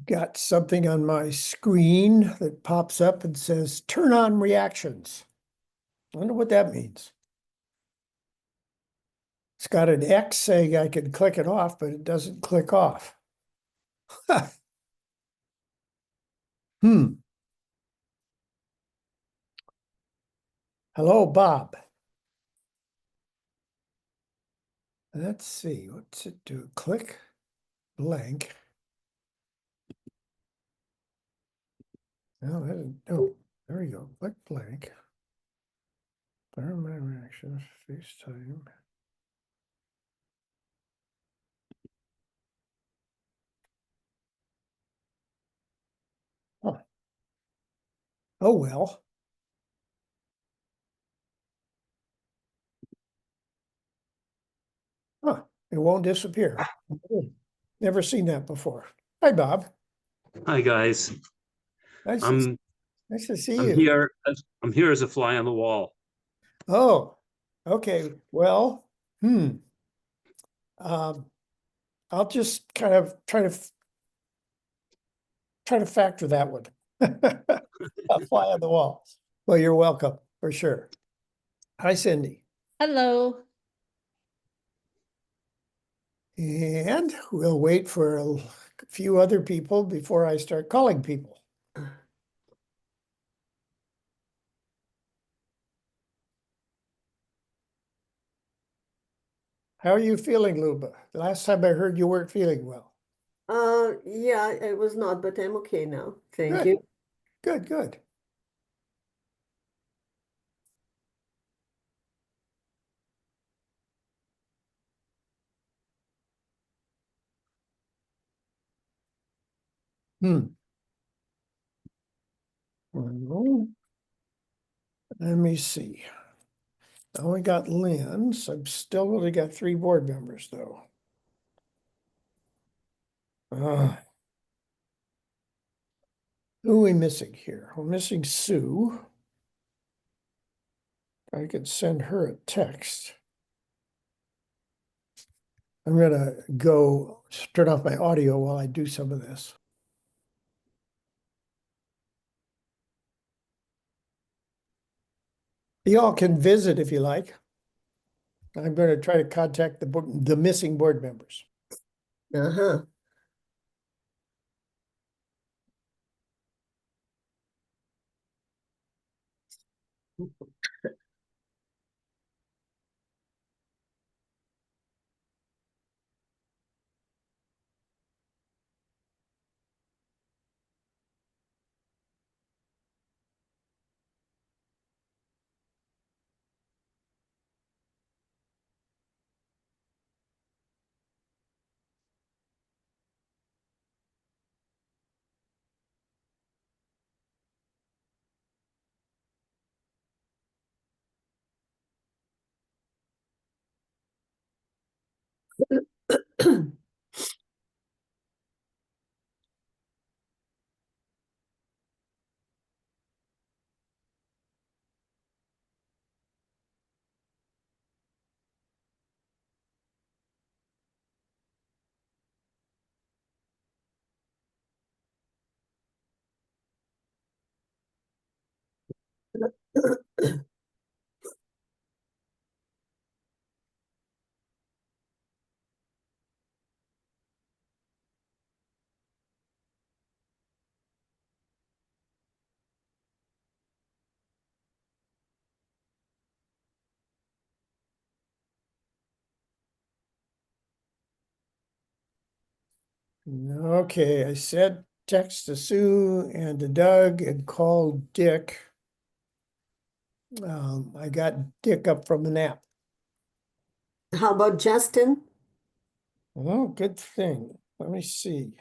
got something on my screen that pops up and says, turn on reactions. I wonder what that means. It's got an X saying I can click it off, but it doesn't click off. Hmm. Hello, Bob. Let's see, what's it do? Click blank. No, there we go. Click blank. Learn my reactions, FaceTime. Huh. Oh, well. Huh. It won't disappear. Never seen that before. Hi, Bob. Hi guys. Nice to, I'm nice to see I'm you. here I'm here as a fly on the wall. Oh, okay. Well, um, I'll just kind of try to factor that one. A fly on the wall. Well, you're welcome for sure. Hi, Cindy. Hello. And we'll wait for a few other people before I start calling people. How are you feeling, Luba? Last time I heard you weren't feeling well. Yeah, it was not, but I'm okay now. Thank Good, you. good, good. Hmm. Well, let me see. I only got Lynn's. I've still only got 3 board members, though. Who are we missing here? We're missing Sue. I could send her a text. I'm gonna go turn off my audio while I do some of this. Y'all can visit if you like. I'm going to try to contact the missing board members. Uh-huh. Okay, I said text to Sue and to Doug and called Dick. I got Dick up from the nap. How about Justin? Oh, good thing. Let me see.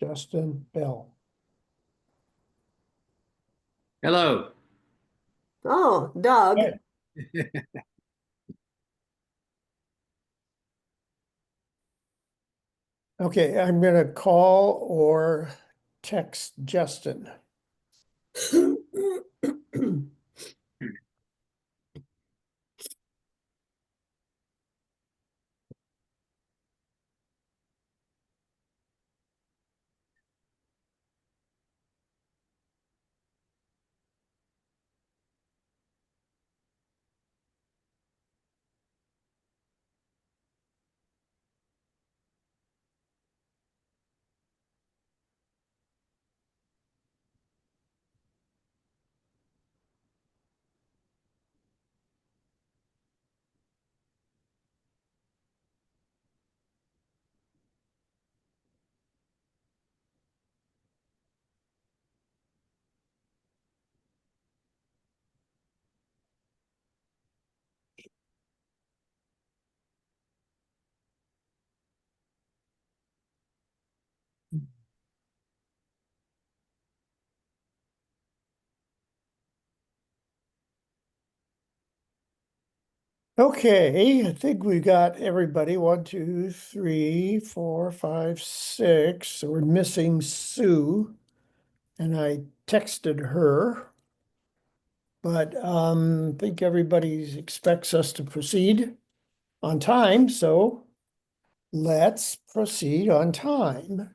Justin Bell. Hello. Oh, Doug. Hey. Okay, I'm gonna call or text Justin. Okay, I think we got everybody. 1, 2, 3, 4, 5, 6. So we're missing Sue. And I texted her. But I think everybody expects us to proceed on time, so let's proceed on time.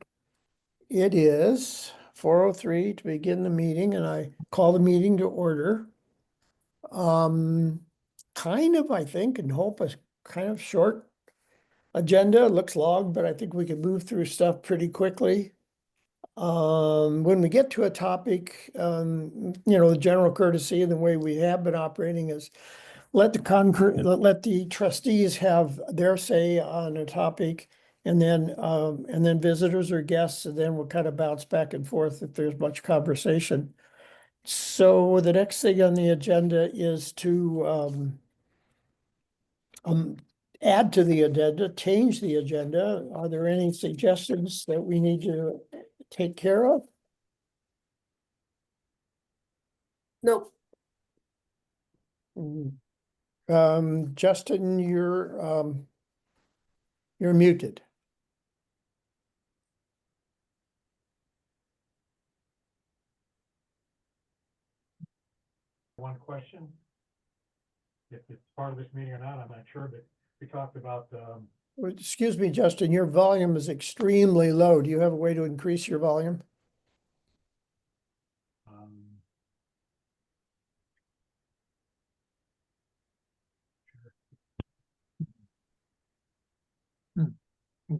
It is 4:03 to begin the meeting, and I call the meeting to order. Um, kind of, I think, and hope a kind of short agenda. It looks long, but I think we can move through stuff pretty quickly. When we get to a topic, the general courtesy and the way we have been operating is let the trustees have their say on a topic, and then visitors or guests, and then we'll kind of bounce back and forth if there's much conversation. So the next thing on the agenda is to um, add to the agenda, change the agenda. Are there any suggestions that we need to take care of? No, Justin, you're muted. One question. If it's part of this meeting or not, I'm not sure, but we talked about, Well, excuse me, Justin, your volume is extremely low. Do you have a way to increase your volume? um,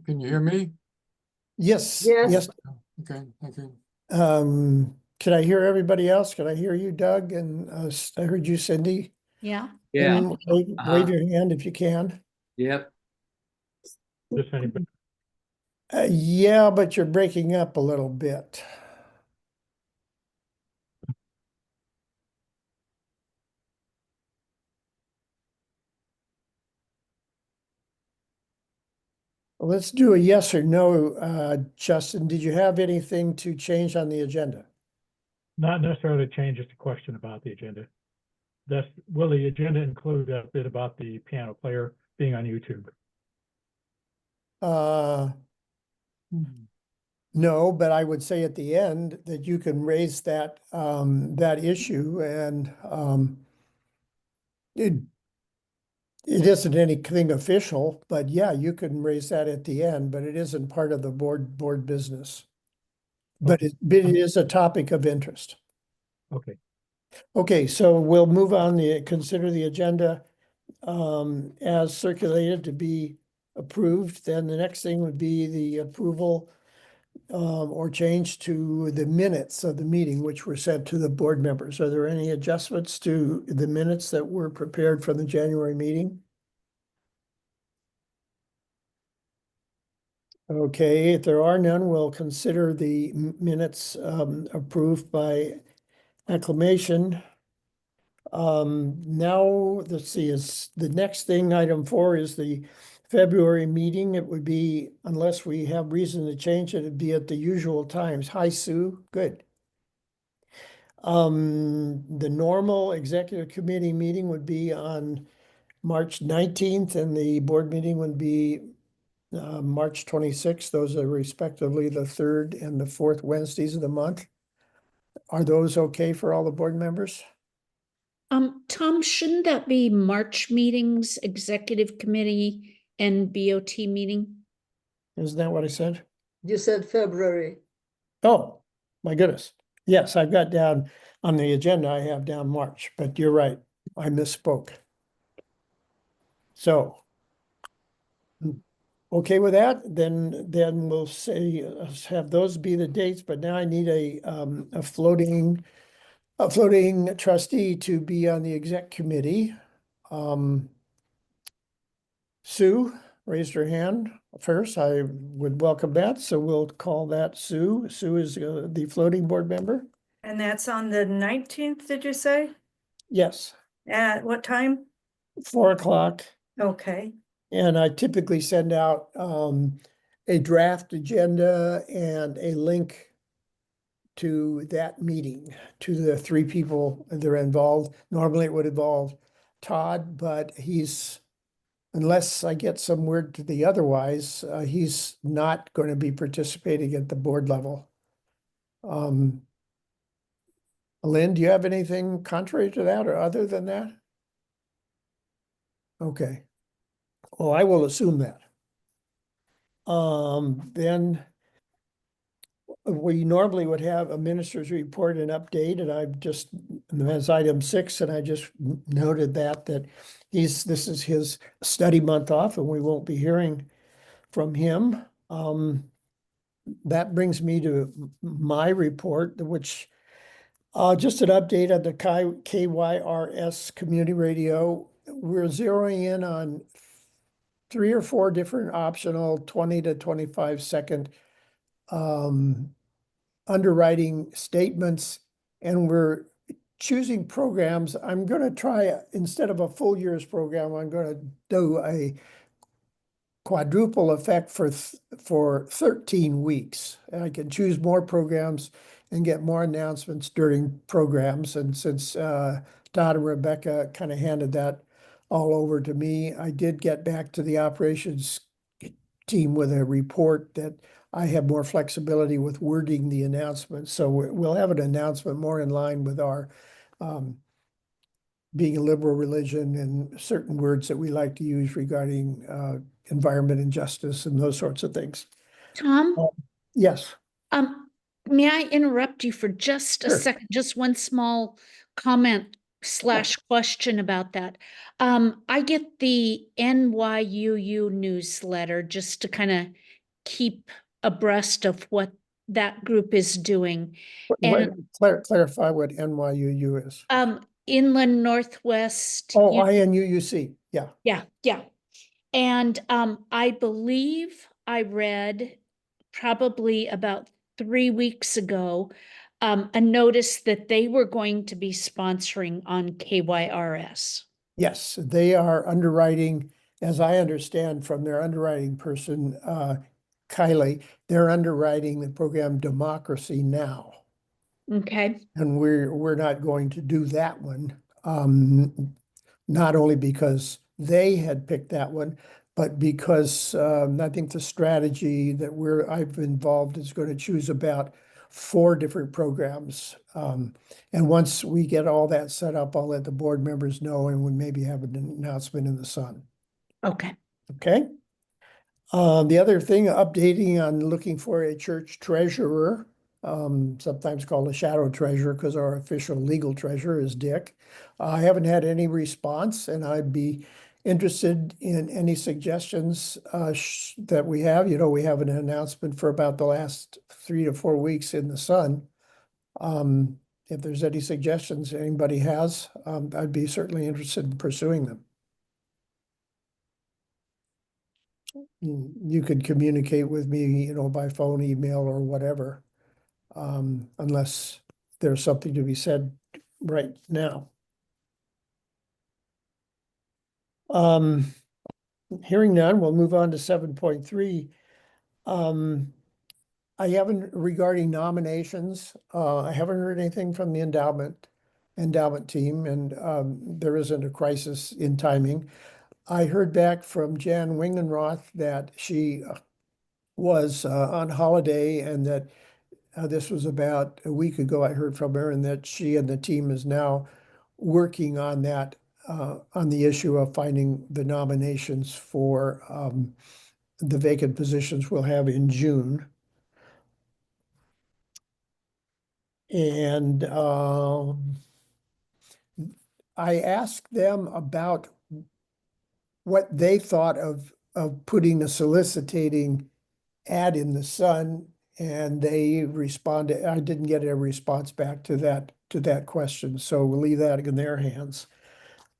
Can you hear me? Yes, Yes. yes. Okay, thank you. Can I hear everybody else? Can I hear you, Doug? And I heard you, Cindy. Yeah, Yeah. And wave your hand if you can. Yep. just anybody, Yeah, but you're breaking up a little bit. Let's do a yes or no. Justin, did you have anything to change on the agenda? not necessarily change, just a question about the agenda. Will the agenda include a bit about the piano player being on YouTube? Uh, No, but I would say at the end that you can raise that issue, and it it isn't anything official, but yeah, you can raise that at the end, but it isn't part of the board business. But it is a topic of interest. Okay, Okay, so we'll move on, consider the agenda as circulated to be approved. Then the next thing would be the approval or change to the minutes of the meeting, which were sent to the board members. Are there any adjustments to the minutes that were prepared from the January meeting? Okay, if there are none, we'll consider the minutes approved by acclamation. Now, let's see, is the next thing, item 4, is the February meeting. It would be, unless we have reason to change it, it'd be at the usual times. Hi, Sue. Good. The normal executive committee meeting would be on March 19th, and the board meeting would be March 26th. Those are respectively the third and the fourth Wednesdays of the month. Are those okay for all the board members? Tom, shouldn't that be March meetings, executive committee and BoT meeting? Isn't that what I said? you said February. Oh, my goodness. Yes, I've got down on the agenda, I have down March, but you're right. I misspoke. So, okay with that, then we'll say, have those be the dates, but now I need a floating trustee to be on the exec committee. Sue raised her hand first. I would welcome that, so we'll call that Sue. Sue is the floating board member. And that's on the 19th, did you say? Yes, At what time? 4 o'clock. Okay, And I typically send out a draft agenda and a link to that meeting, to the 3 people that are involved. Normally it would involve Todd, but unless I get some word to the otherwise, he's not going to be participating at the board level. Lynn, do you have anything contrary to that or other than that? Okay. Well, I will assume that. Then we normally would have a minister's report and update, and I've just, as item 6, and I just noted that this is his study month off, and we won't be hearing from him. That brings me to my report, which just an update on the KYRS community radio. We're zeroing in on 3 or 4 different optional 20 to 25 second underwriting statements, and we're choosing programs. I'm going to try, instead of a full year's program, I'm going to do a quadruple effect for 13 weeks. And I can choose more programs and get more announcements during programs. And since Todd and Rebecca kind of handed that all over to me, I did get back to the operations team with a report that I have more flexibility with wording the announcement. So we'll have an announcement more in line with our being a liberal religion and certain words that we like to use regarding environment and justice and those sorts of things. Tom, Yes, may I interrupt you for just a Sure. second? Just one small comment / question about that. I get the NYUU newsletter just to kind of keep abreast of what that group is doing. And clarify what NYUU is. Inland Northwest. Oh, INUUC, yeah. Yeah. And I believe I read probably about 3 weeks ago a notice that they were going to be sponsoring on KYRS. Yes, they are underwriting, as I understand from their underwriting person, Kylie, they're underwriting the program Democracy Now. Okay. And we're not going to do that one. Not only because they had picked that one, but because I think the strategy that I've involved is going to choose about 4 different programs. And once we get all that set up, I'll let the board members know, and we maybe have an announcement in the Sun. Okay. Okay. The other thing, updating on looking for a church treasurer, sometimes called a shadow treasurer because our official legal treasurer is Dick. I haven't had any response, and I'd be interested in any suggestions that we have. You know, we have an announcement for about the last 3 to 4 weeks in the Sun. If there's any suggestions anybody has, I'd be certainly interested in pursuing them. You could communicate with me, you know, by phone, email, or whatever, unless there's something to be said right now. Hearing none, we'll move on to 7.3. I haven't, regarding nominations, I haven't heard anything from the endowment team, and there isn't a crisis in timing. I heard back from Jan Wingenroth that she was on holiday, and that this was about a week ago. I heard from her, and that she and the team is now working on that, on the issue of finding the nominations for the vacant positions we'll have in June. And I asked them about what they thought of putting a soliciting ad in the Sun, and they responded. I didn't get a response back to that question, so we'll leave that in their hands.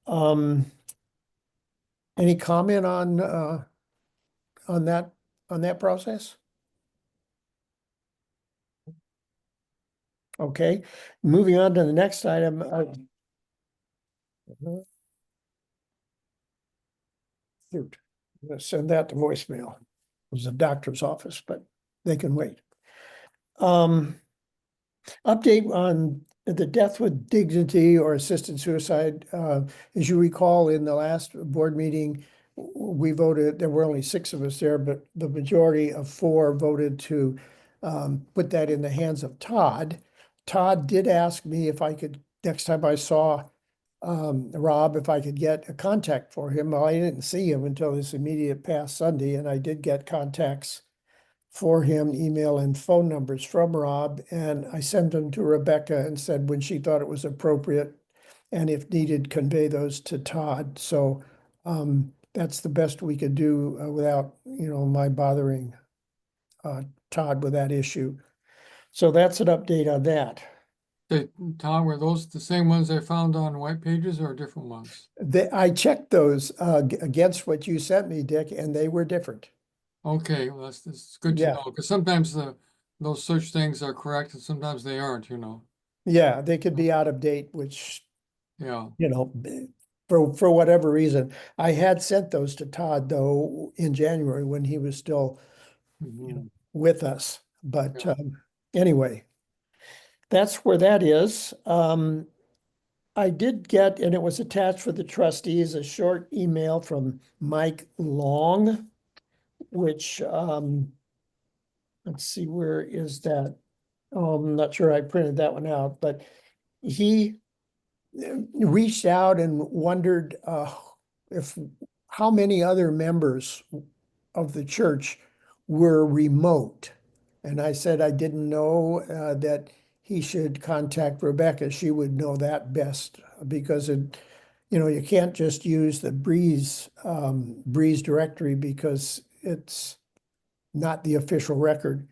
Any comment on that process? Okay, moving on to the next item. Shoot, I'm gonna send that to voicemail. It was a doctor's office, but they can wait. Update on the death with dignity or assisted suicide, as you recall, in the last board meeting, we voted, there were only 6 of us there, but the majority of 4 voted to put that in the hands of Todd. Todd did ask me if I could, next time I saw Rob, if I could get a contact for him. Well, I didn't see him until this immediate past Sunday, and I did get contacts for him, email and phone numbers from Rob, and I sent them to Rebecca and said when she thought it was appropriate, and if needed, convey those to Todd. So that's the best we could do without, my bothering Todd with that issue. So that's an update on that. Hey, Tom, were those the same ones I found on white pages or different ones? I checked those against what you sent me, Dick, and they were different. Okay, well, that's good to Yeah. know, because sometimes those search things are correct and sometimes they aren't, Yeah, they could be out of date, which, Yeah, for whatever reason. I had sent those to Todd though in January when he was still mhm, with us. But Yeah. anyway, that's where that is. I did get, and it was attached for the trustees, a short email from Mike Long, which let's see, where is that? I'm not sure I printed that one out, but he reached out and wondered if how many other members of the church were remote. And I said I didn't know that he should contact Rebecca. She would know that best because you can't just use the Breeze directory because it's not the official record.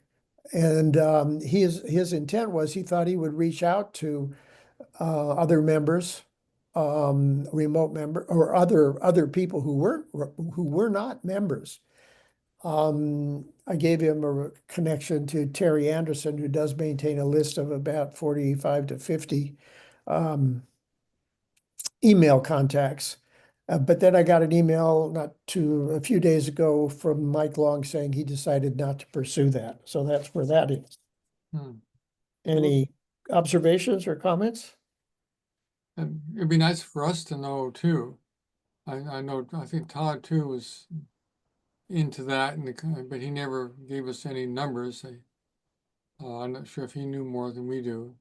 And his intent was he thought he would reach out to other members, remote member, or other people who were not members. I gave him a connection to Terry Anderson, who does maintain a list of about 45 to 50 email contacts. But then I got an email a few days ago from Mike Long saying he decided not to pursue that. So that's where that is. Hmm. Any observations or comments? And it'd be nice for us to know too. I know, I think Todd too was into that, but he never gave us any numbers. I'm not sure if he knew more than we do.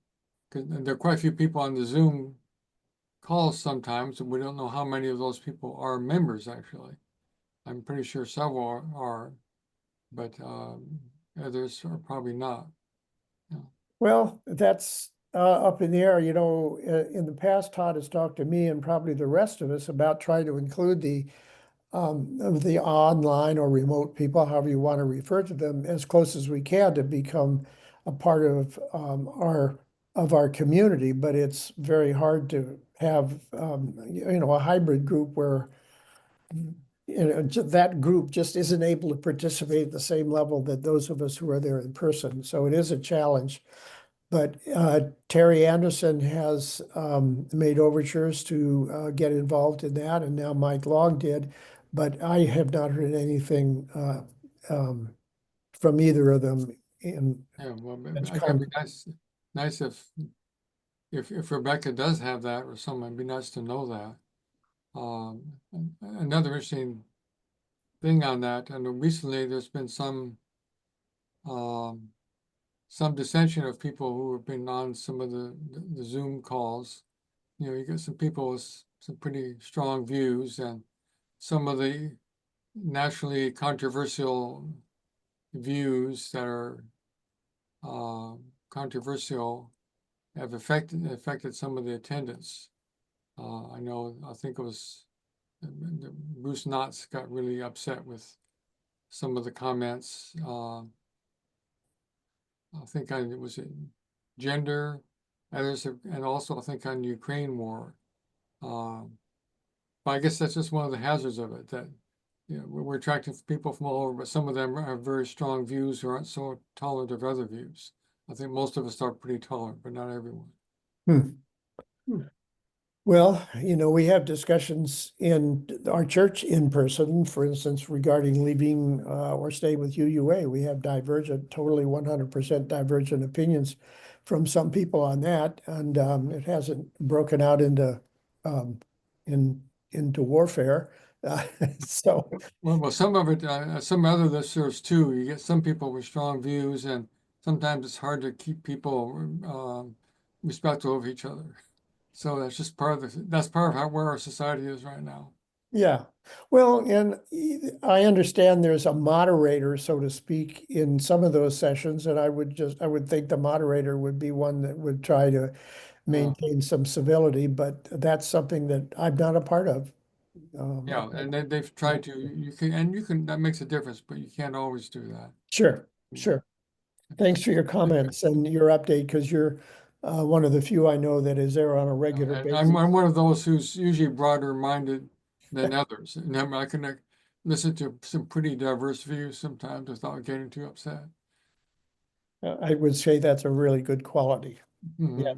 Because there are quite a few people on the Zoom calls sometimes, and we don't know how many of those people are members actually. I'm pretty sure several are, but others are probably not. Well, that's up in the air. In the past, Todd has talked to me and probably the rest of us about trying to include the online or remote people, however you want to refer to them, as close as we can to become a part of our community. But it's very hard to have a hybrid group where that group just isn't able to participate at the same level that those of us who are there in person. So it is a challenge. But Terry Anderson has made overtures to get involved in that, and now Mike Long did. But I have not heard anything from either of them. Yeah, well, That's I think it'd be nice if Rebecca does have that or someone, it'd be nice to know that. Another interesting thing on that, I know recently there's been some dissension of people who have been on some of the Zoom calls. You get some people with some pretty strong views, and some of the nationally controversial views that are controversial have affected some of the attendance. I think it was Bruce Knotts got really upset with some of the comments. I think it was gender, others, and also I think on Ukraine war. But I guess that's just one of the hazards of it, that we're attracting people from all over, but some of them have very strong views who aren't so tolerant of other views. I think most of us are pretty tolerant, but not everyone. Well, we have discussions in our church in person, for instance, regarding leaving or staying with UUA. We have totally 100% divergent opinions from some people on that, and it hasn't broken out into um, into warfare. So Well, some of it, some other listservs too, you get some people with strong views, and sometimes it's hard to keep people respectful of each other. So that's just part of that's part of where our society is right now. yeah, well, and I understand there's a moderator, so to speak, in some of those sessions, and I would think the moderator would be one that would try to maintain some civility, but that's something that I'm not a part of. Yeah, and they've tried to, you can, that makes a difference, but you can't always do that. Sure, sure. Thanks for your comments and your update, because you're one of the few I know that is there on a regular And basis. I'm one of those who's usually broader minded than others. And I can listen to some pretty diverse views sometimes without getting too upset. I would say that's a really good quality. Mhm. Yeah.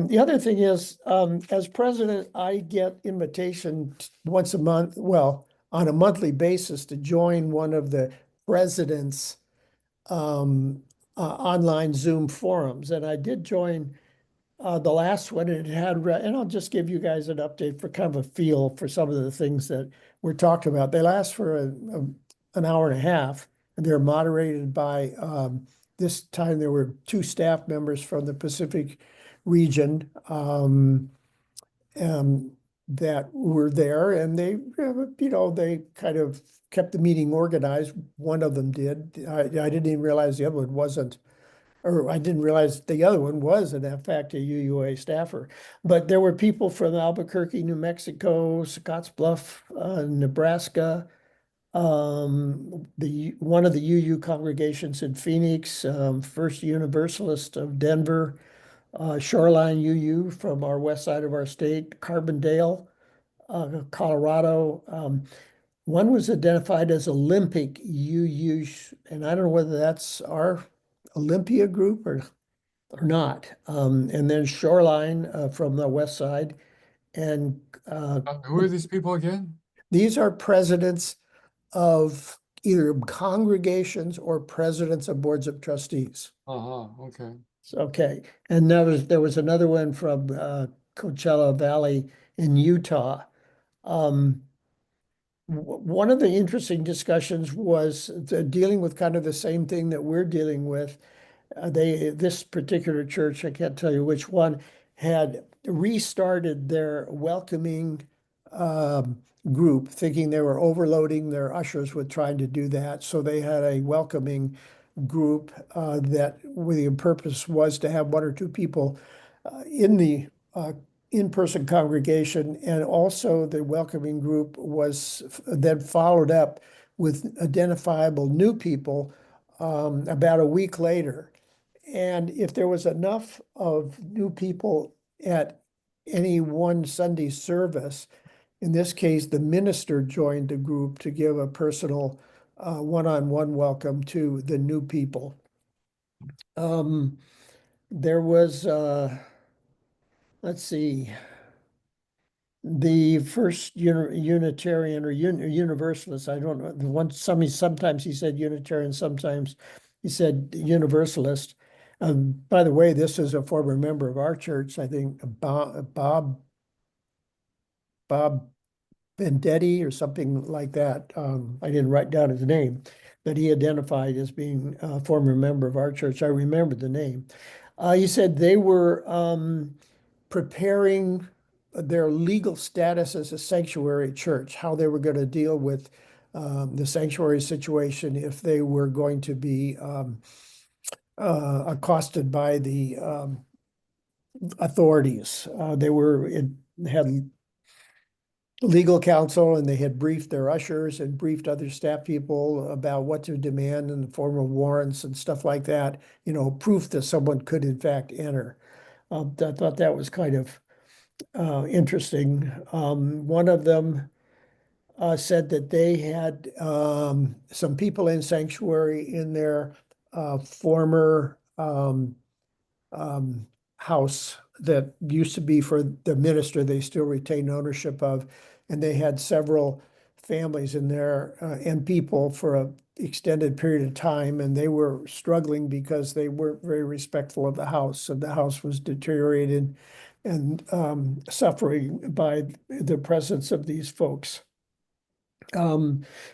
The other thing is, as president, I get invitation once a month, well, on a monthly basis to join one of the president's online Zoom forums. And I did join the last one, and it had, and I'll just give you guys an update for kind of a feel for some of the things that we're talking about. They last for an hour and a half, and they're moderated by, this time there were two staff members from the Pacific region that were there, and they, they kind of kept the meeting organized. One of them did. I didn't even realize the other one wasn't, or I didn't realize the other one was, in fact, a UUA staffer. But there were people from Albuquerque, New Mexico, Scottsbluff, Nebraska, one of the UU congregations in Phoenix, First Universalist of Denver, Shoreline UU from our west side of our state, Carbondale, Colorado. One was identified as Olympic UU, and I don't know whether that's our Olympia group or not. And then Shoreline from the west side. And Who are these people again? these are presidents of either congregations or presidents of boards of trustees. Uh-huh, okay. So, okay. And there was another one from Coachella Valley in Utah. One of the interesting discussions was dealing with kind of the same thing that we're dealing with. This particular church, I can't tell you which one, had restarted their welcoming group, thinking they were overloading their ushers with trying to do that. So they had a welcoming group that the purpose was to have one or two people in the in-person congregation, and also the welcoming group was then followed up with identifiable new people about a week later. And if there was enough of new people at any one Sunday service, in this case, the minister joined the group to give a personal one-on-one welcome to the new people. There was, let's see, the first Unitarian or Universalist, I don't know, the one, sometimes he said Unitarian, sometimes he said Universalist. By the way, this is a former member of our church, I think Bob Vendetti or something like that. I didn't write down his name, but he identified as being a former member of our church. I remember the name. He said they were preparing their legal status as a sanctuary church, how they were going to deal with the sanctuary situation if they were going to be accosted by the authorities. Had legal counsel, and they had briefed their ushers and briefed other staff people about what to demand in the form of warrants and stuff like that, proof that someone could in fact enter. I thought that was kind of interesting. One of them said that they had some people in sanctuary in their former um, house that used to be for the minister they still retain ownership of. And they had several families in there and people for a extended period of time, and they were struggling because they weren't very respectful of the house, and the house was deteriorated and suffering by the presence of these folks.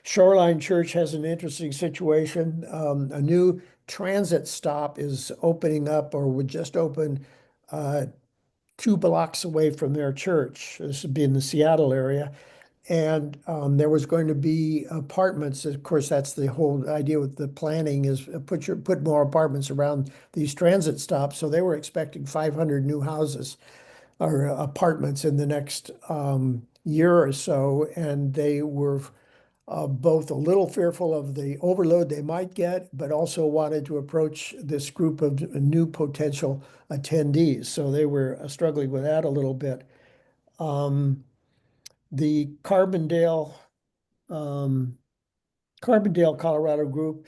Shoreline Church has an interesting situation. A new transit stop is opening up or would just open 2 blocks away from their church. This would be in the Seattle area. And there was going to be apartments. Of course, that's the whole idea with the planning is put more apartments around these transit stops. So they were expecting 500 new houses or apartments in the next year or so. And they were both a little fearful of the overload they might get, but also wanted to approach this group of new potential attendees. So they were struggling with that a little bit. The Carbondale, Colorado group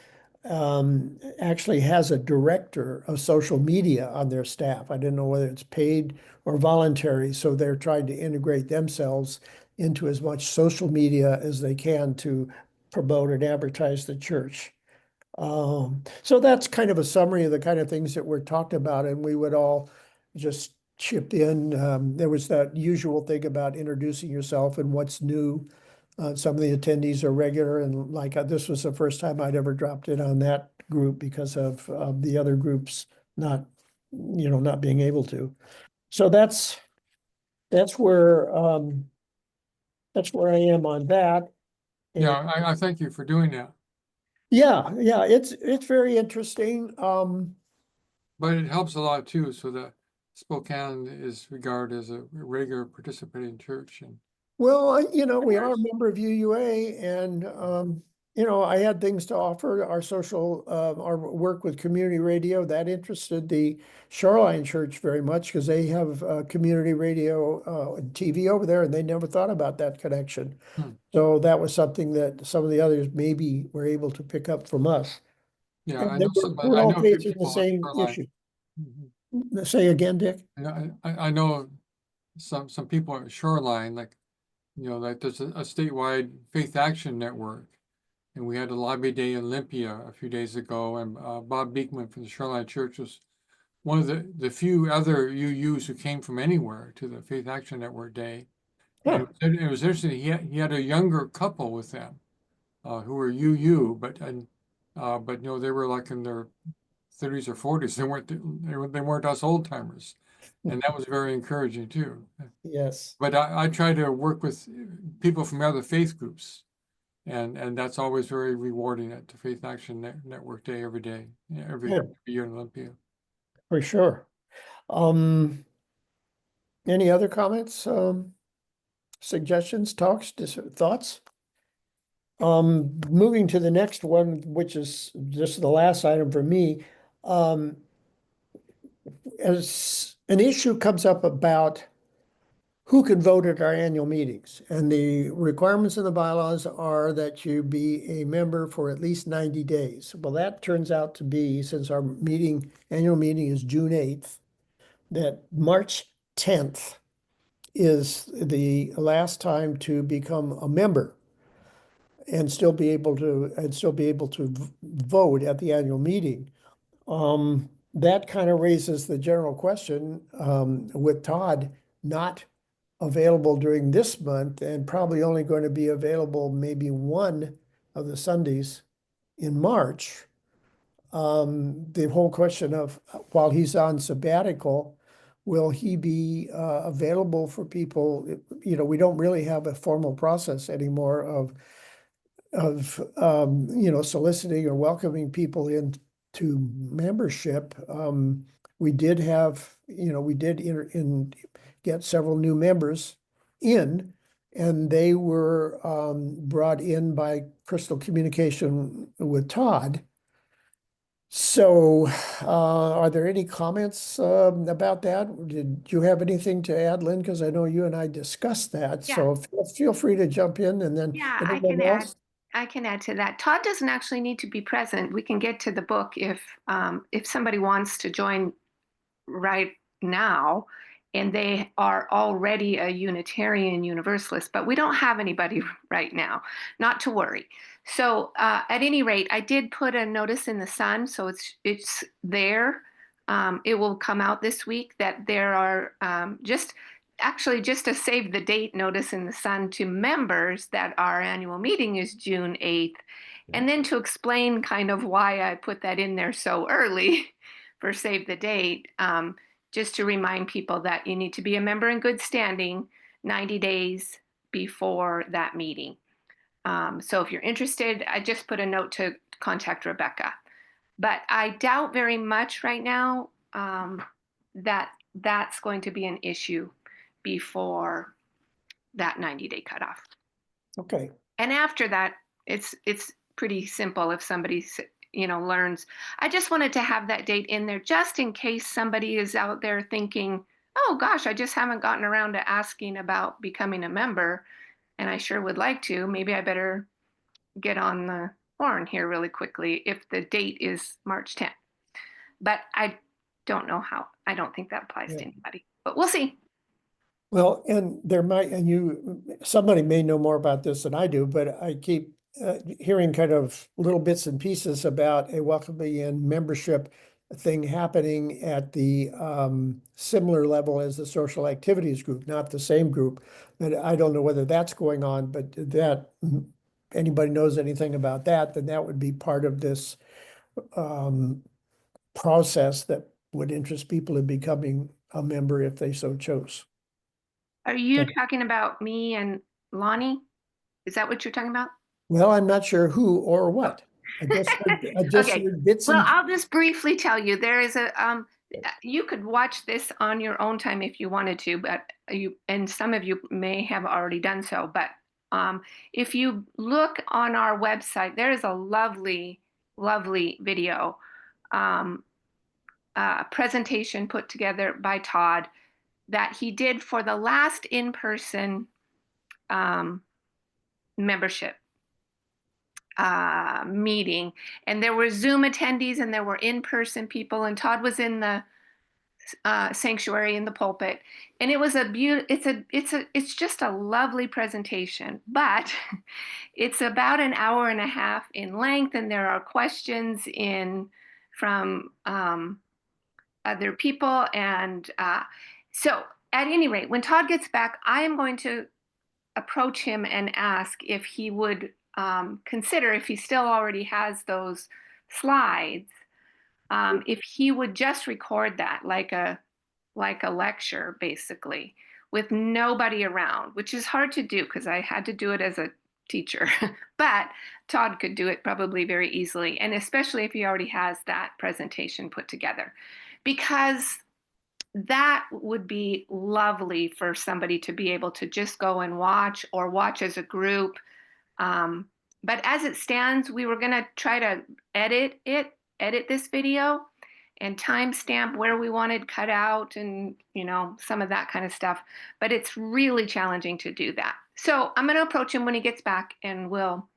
actually has a director of social media on their staff. I didn't know whether it's paid or voluntary, so they're trying to integrate themselves into as much social media as they can to promote and advertise the church. So that's kind of a summary of the kind of things that were talked about, and we would all just chip in. There was that usual thing about introducing yourself and what's new. Some of the attendees are regular, and like this was the first time I'd ever dropped in on that group because of the other groups not, not being able to. So that's where I am on that. Yeah, And I thank you for doing that. yeah, it's very interesting. But it helps a lot too, so that Spokane is regarded as a regular participating church. And Well, we are a Nice. member of UUA and, I had things to offer. Our work with community radio, that interested the Shoreline Church very much because they have community radio TV over there and they never thought about that connection. Hmm. So that was something that some of the others maybe were able to pick up from us. yeah, And I know some, we're I all know a few facing the people on same Shoreline. issue. Mhm. Say again, Dick? And I know some people at Shoreline, like, like there's a statewide Faith Action Network. And we had a lobby day in Olympia a few days ago, and Bob Beekman from the Shoreline Church was one of the few other UUs who came from anywhere to the Faith Action Network Day. And Huh. it was interesting. He had a younger couple with them who were UU, but they were like in their 30s or 40s. They weren't us old timers, and that was very encouraging too. Yes. But I try to work with people from other faith groups. And that's always very rewarding at the Faith Action Network Day every day, every Good. year in Olympia. For sure. Any other comments, suggestions, talks, thoughts? Moving to the next one, which is just the last item for me. As an issue comes up about who can vote at our annual meetings, and the requirements in the bylaws are that you be a member for at least 90 days. Well, that turns out to be, since our annual meeting is June 8th, that March 10th is the last time to become a member and still be able to vote at the annual meeting. That kind of raises the general question, with Todd not available during this month and probably only going to be available maybe one of the Sundays in March. The whole question of while he's on sabbatical, will he be available for people? We don't really have a formal process anymore of soliciting or welcoming people into membership. We did have, we did get several new members in, and they were brought in by Crystal Communication with Todd. So, are there any comments about that? Did you have anything to add, Lynn? Because I know you and I discussed that. Yeah. So feel free to jump in and then Yeah, I anyone can add. else? I can add to that. Todd doesn't actually need to be present. We can get to the book if somebody wants to join right now. and they are already a Unitarian Universalist, but we don't have anybody right now, not to worry. So at any rate, I did put a notice in the Sun, so it's there. It will come out this week that there are just a save the date notice in the Sun to members that our annual meeting is June 8th. And then to explain kind of why I put that in there so early for save the date, just to remind people that you need to be a member in good standing 90 days before that meeting. So if you're interested, I just put a note to contact Rebecca. But I doubt very much right now that that's going to be an issue before that 90-day cutoff. Okay, And after that, it's pretty simple if somebody learns. I just wanted to have that date in there just in case somebody is out there thinking, oh gosh, I just haven't gotten around to asking about becoming a member, and I sure would like to. Maybe I better get on the horn here really quickly if the date is March 10th. But I don't know how. I don't think that applies to anybody, but we'll see. well, and there might, and somebody may know more about this than I do, but I keep hearing kind of little bits and pieces about a welcoming in membership thing happening at the similar level as the social activities group, not the same group. But I don't know whether that's going on, but that anybody knows anything about that, then that would be part of this process that would interest people in becoming a member if they so chose. Are you Okay. talking about me and Lonnie? Is that what you're talking about? Well, I'm not sure who or what. I just Okay. heard bits Well, and I'll just briefly tell you, there is you could watch this on your own time if you wanted to, but and some of you may have already done so, but if you look on our website, there is a lovely, lovely video presentation put together by Todd that he did for the last in-person membership meeting, and there were Zoom attendees and there were in-person people, and Todd was in the sanctuary in the pulpit, and it was it's just a lovely presentation, but it's about an hour and a half in length, and there are questions in from other people, and so at any rate, when Todd gets back, I am going to approach him and ask if he would consider, if he still already has those slides, if he would just record that like a lecture, basically, with nobody around, which is hard to do because I had to do it as a teacher, but Todd could do it probably very easily, and especially if he already has that presentation put together, because that would be lovely for somebody to be able to just go and watch or watch as a group. But as it stands, we were going to try to edit this video and timestamp where we wanted cut out and, some of that kind of stuff. But it's really challenging to do that. So I'm going to approach him when he gets back, and we'll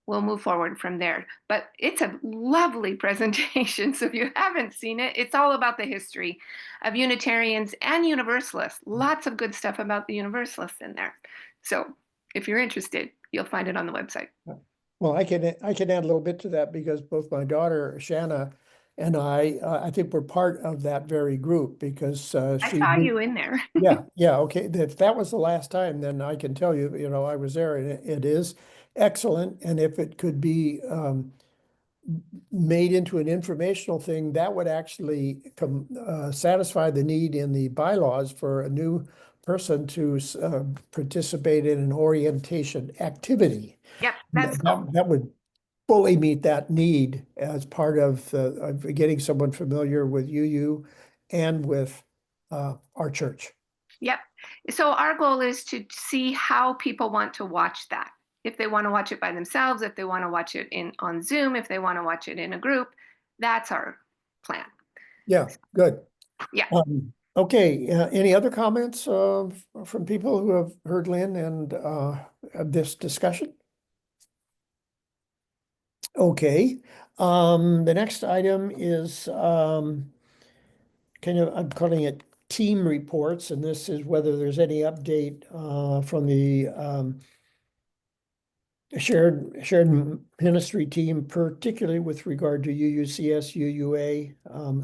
move forward from there. But it's a lovely presentation. So if you haven't seen it, it's all about the history of Unitarians and Universalists. Lots of good stuff about the Universalists in there. So if you're interested, you'll find it on the website. well, I can add a little bit to that because both my daughter Shanna and I think we're part of that very group because I saw you in there. yeah, okay. If that was the last time, then I can tell you, I was there, and it is excellent. And if it could be made into an informational thing, that would actually satisfy the need in the bylaws for a new person to participate in an orientation activity. Yep, that's cool. That would fully meet that need as part of getting someone familiar with UU and with our church. Yep. So our goal is to see how people want to watch that. If they want to watch it by themselves, if they want to watch it on Zoom, if they want to watch it in a group, that's our plan. Yeah, good. Yeah. Okay, any other comments from people who have heard Lynn and this discussion? Okay, the next item is kind of, I'm calling it team reports, and this is whether there's any update from the shared ministry team, particularly with regard to UUCS, UUA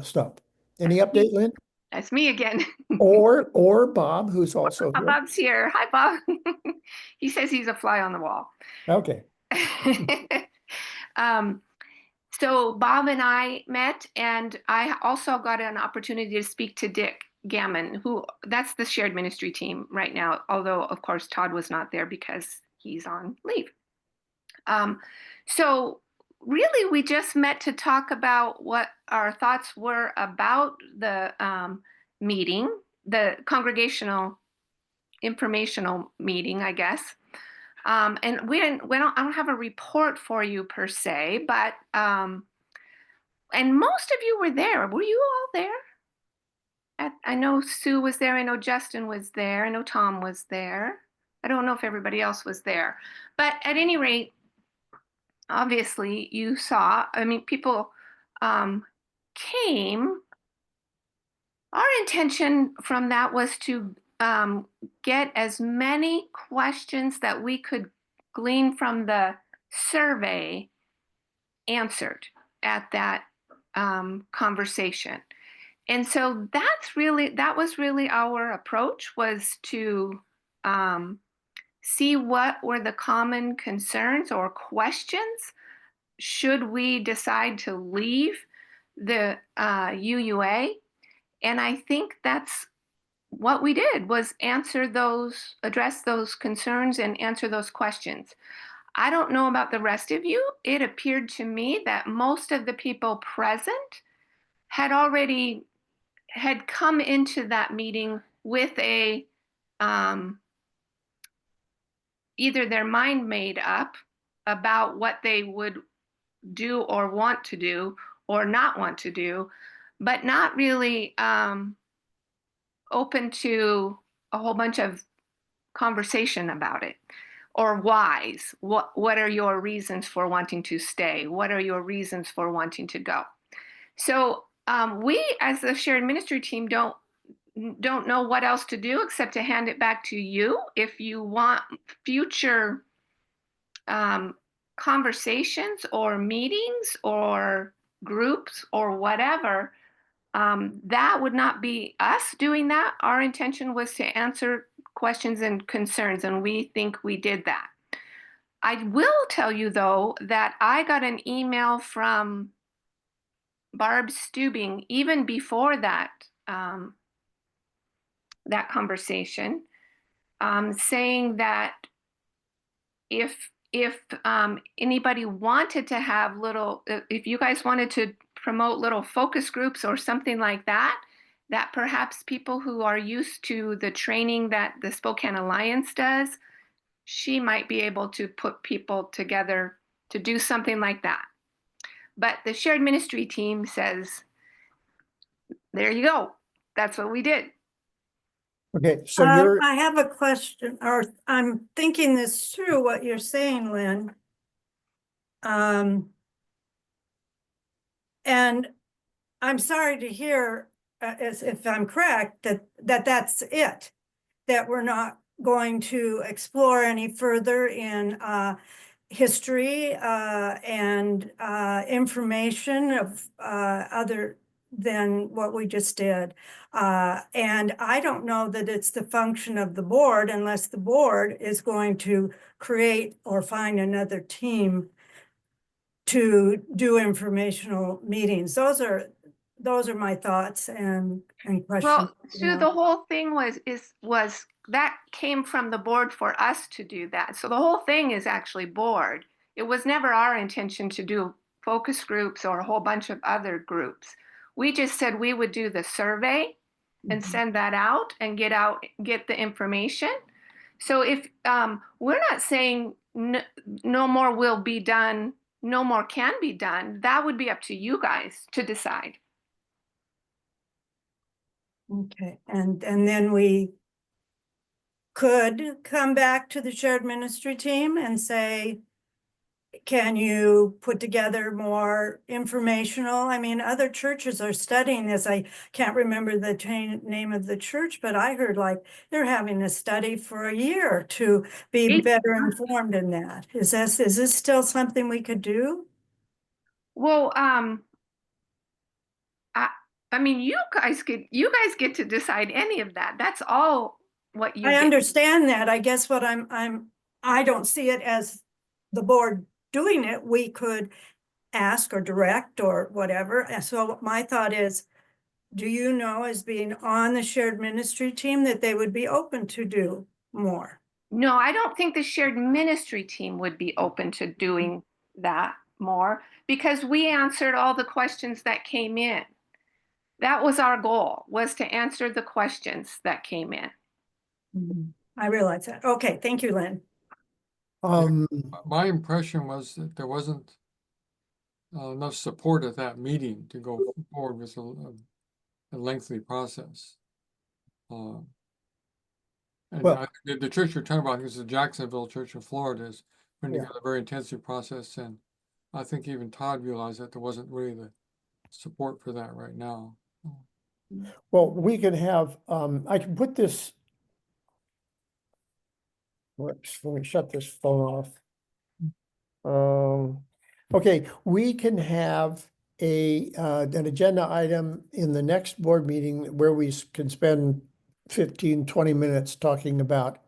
stuff. Any update, Lynn? That's me again. Or Bob, who's also here? Bob's here. Hi, Bob. He says he's a fly on the wall. Okay. um, so Bob and I met, and I also got an opportunity to speak to Dick Gammon, who that's the shared ministry team right now, although of course Todd was not there because he's on leave. So really we just met to talk about what our thoughts were about the meeting, the congregational informational meeting, I guess. And I don't have a report for you per se, but and most of you were there. Were you all there? I know Sue was there. I know Justin was there. I know Tom was there. I don't know if everybody else was there, but at any rate, obviously you saw, I mean, people came. Our intention from that was to get as many questions that we could glean from the survey answered at that conversation. And so that was really our approach, was to see what were the common concerns or questions should we decide to leave the UUA. And I think that's what we did, was address those concerns and answer those questions. I don't know about the rest of you. It appeared to me that most of the people present had come into that meeting with either their mind made up about what they would do or want to do or not want to do, but not really open to a whole bunch of conversation about it. Or whys. What are your reasons for wanting to stay? What are your reasons for wanting to go? So we, as the shared ministry team, don't know what else to do except to hand it back to you. If you want future conversations or meetings or groups or whatever, that would not be us doing that. Our intention was to answer questions and concerns, and we think we did that. I will tell you, though, that I got an email from Barb Stubing even before that that conversation, saying that if anybody wanted to have if you guys wanted to promote little focus groups or something like that, that perhaps people who are used to the training that the Spokane Alliance does, she might be able to put people together to do something like that. But the shared ministry team says, there you go. That's what we did. Okay, so you're, I have a question, or I'm thinking this through what you're saying, Lynn. And I'm sorry to hear, as if I'm correct, that's it, that we're not going to explore any further in history and information of other than what we just did. And I don't know that it's the function of the board unless the board is going to create or find another team to do informational meetings. Those are my thoughts and questions. Well, Sue, the whole thing was that came from the board for us to do that. So the whole thing is actually board. It was never our intention to do focus groups or a whole bunch of other groups. We just said we would do the survey and send that out and get the information. So if we're not saying no more will be done, no more can be done, that would be up to you guys to decide. Okay, and then we could come back to the shared ministry team and say, can you put together more informational? I mean, other churches are studying this. I can't remember the name of the church, but I heard like they're having a study for a year to be 18 better months. informed in that. Is this still something we could do? Well, I, I mean, you guys get to decide any of that. That's all what you I get. understand that. I guess what I don't see it as the board doing it. We could ask or direct or whatever. And so my thought is, do you know, as being on the shared ministry team, that they would be open to do more? No, I don't think the shared ministry team would be open to doing that more because we answered all the questions that came in. That was our goal, was to answer the questions that came in. I realize that. Okay, thank you, Lynn. My impression was that there wasn't enough support at that meeting to go forward with a lengthy process. And Well- the church you're talking about is the Jacksonville Church in Florida is putting Yeah. together a very intensive process, and I think even Todd realized that there wasn't really the support for that right now. Well, we can have, I can put this. Whoops, let me shut this phone off. Okay, we can have an agenda item in the next board meeting where we can spend 15, 20 minutes talking about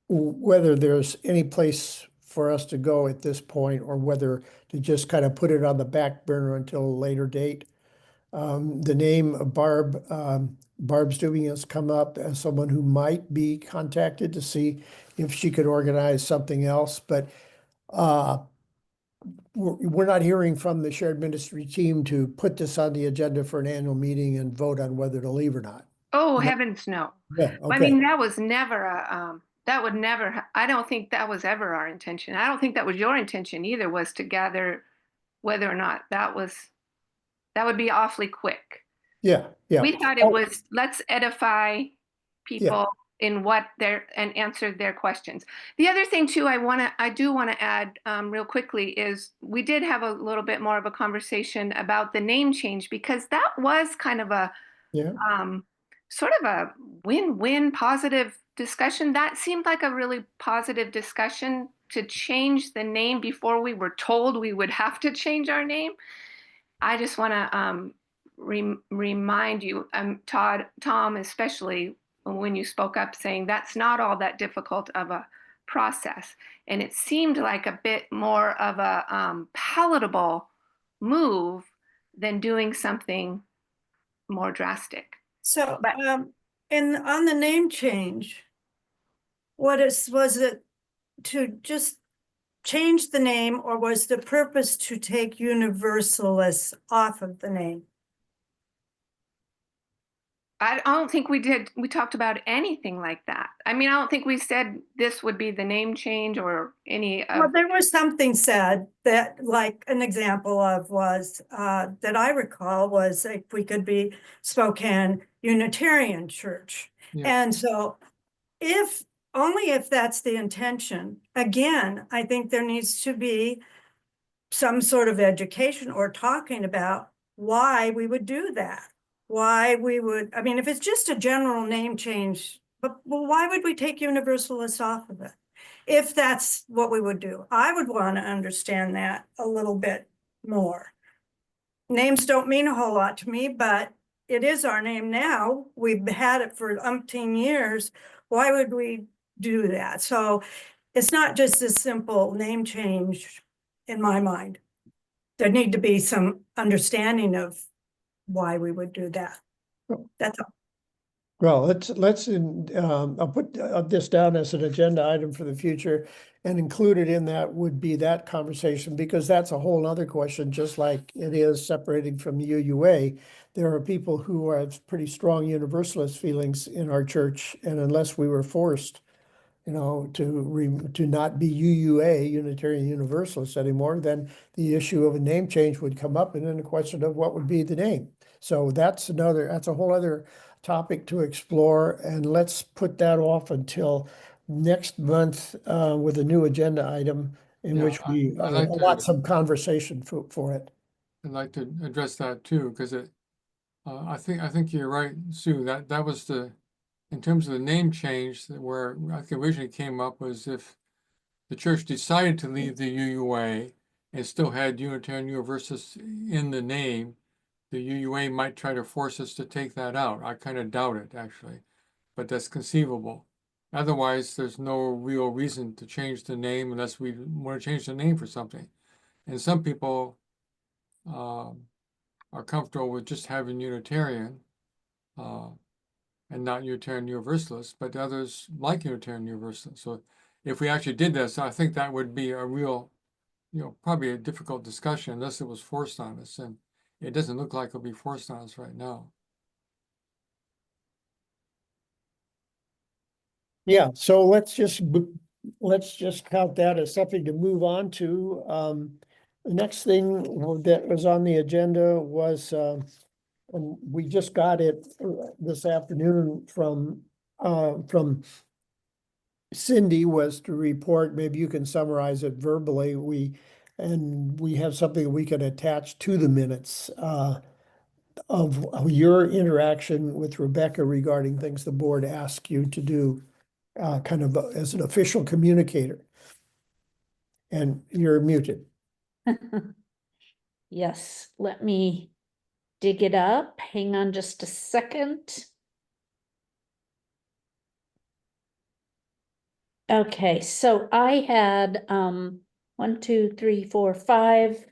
whether there's any place for us to go at this point or whether to just kind of put it on the back burner until a later date. The name of Barb's doing has come up as someone who might be contacted to see if she could organize something else, but we're not hearing from the shared ministry team to put this on the agenda for an annual meeting and vote on whether to leave or not. Oh, No. heavens, no. Yeah, I mean, okay. that was never that would never, I don't think that was ever our intention. I don't think that was your intention either, was to gather whether or not that would be awfully quick. Yeah, yeah. We thought it was, let's edify people in what and answer their questions. The other thing too, I do want to add real quickly is we did have a little bit more of a conversation about the name change because that was kind of a Yeah. sort of a win-win positive discussion. That seemed like a really positive discussion to change the name before we were told we would have to change our name. I just want to remind you, Tom, especially when you spoke up saying that's not all that difficult of a process. And it seemed like a bit more of a palatable move than doing something more drastic. So, But- and on the name change, was it to just change the name, or was the purpose to take Universalists off of the name? I don't think we did. We talked about anything like that. I mean, I don't think we said this would be the name change or any Well, of. there was something said that, like, an example of was, that I recall was like, we could be Spokane Unitarian Church. Yeah. And so only if that's the intention, again, I think there needs to be some sort of education or talking about why we would do that. Why we would, I mean, if it's just a general name change, but well, why would we take Universalists off of it? If that's what we would do, I would want to understand that a little bit more. Names don't mean a whole lot to me, but it is our name now. We've had it for umpteen years. Why would we do that? So it's not just a simple name change in my mind. There need to be some understanding of why we would do that. That's all. Well, I'll put this down as an agenda item for the future, and included in that would be that conversation, because that's a whole other question, just like it is separating from the UUA. There are people who have pretty strong Universalist feelings in our church, and unless we were forced, to not be UUA, Unitarian Universalist anymore, then the issue of a name change would come up, and then the question of what would be the name. So that's a whole other topic to explore, and let's put that off until next month with a new agenda item in Yeah, which we I'd like allot to, some conversation for it. I'd like to address that too, because I think you're right, Sue, that was in terms of the name change, where I think originally came up was if the church decided to leave the UUA and still had Unitarian Universalists in the name, the UUA might try to force us to take that out. I kind of doubt it, actually, but that's conceivable. Otherwise, there's no real reason to change the name unless we want to change the name for something. And some people are comfortable with just having Unitarian and not Unitarian Universalists, but others like Unitarian Universalists. So if we actually did this, I think that would be a real, probably a difficult discussion unless it was forced on us. And it doesn't look like it'll be forced on us right now. Yeah, so let's just count that as something to move on to. The next thing that was on the agenda was, and we just got it this afternoon from Cindy, was to report, maybe you can summarize it verbally, we have something we can attach to the minutes of your interaction with Rebecca regarding things the board asked you to do, kind of as an official communicator. And you're muted. Yes, let me dig it up. Hang on just a second. Okay, so I had 1, 2, 3, 4, 5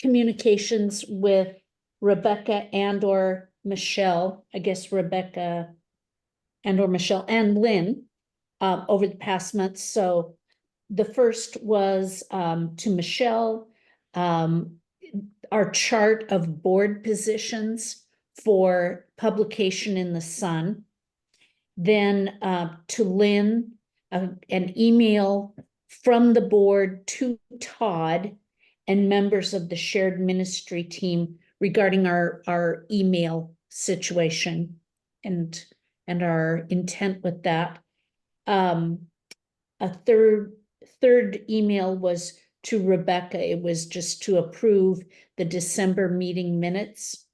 communications with Rebecca and or Michelle. I guess Rebecca and or Michelle and Lynn over the past month. So the first was to Michelle, our chart of board positions for publication in the Sun. Then to Lynn, an email from the board to Todd and members of the shared ministry team regarding our email situation and our intent with that. A third email was to Rebecca. It was just to approve the December meeting minutes.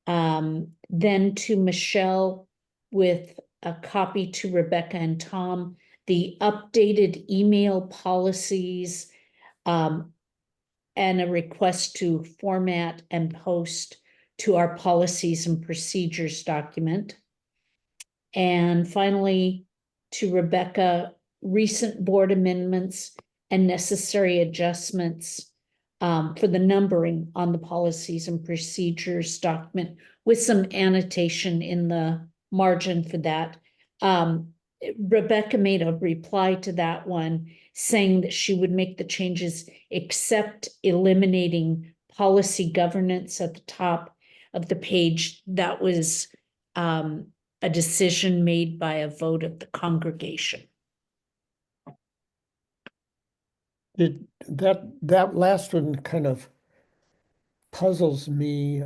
Then to Michelle with a copy to Rebecca and Tom, the updated email policies, and a request to format and post to our policies and procedures document. And finally, to Rebecca, recent board amendments and necessary adjustments for the numbering on the policies and procedures document with some annotation in the margin for that. Rebecca made a reply to that one saying that she would make the changes except eliminating policy governance at the top of the page. That was a decision made by a vote of the congregation. That last one kind of puzzles me,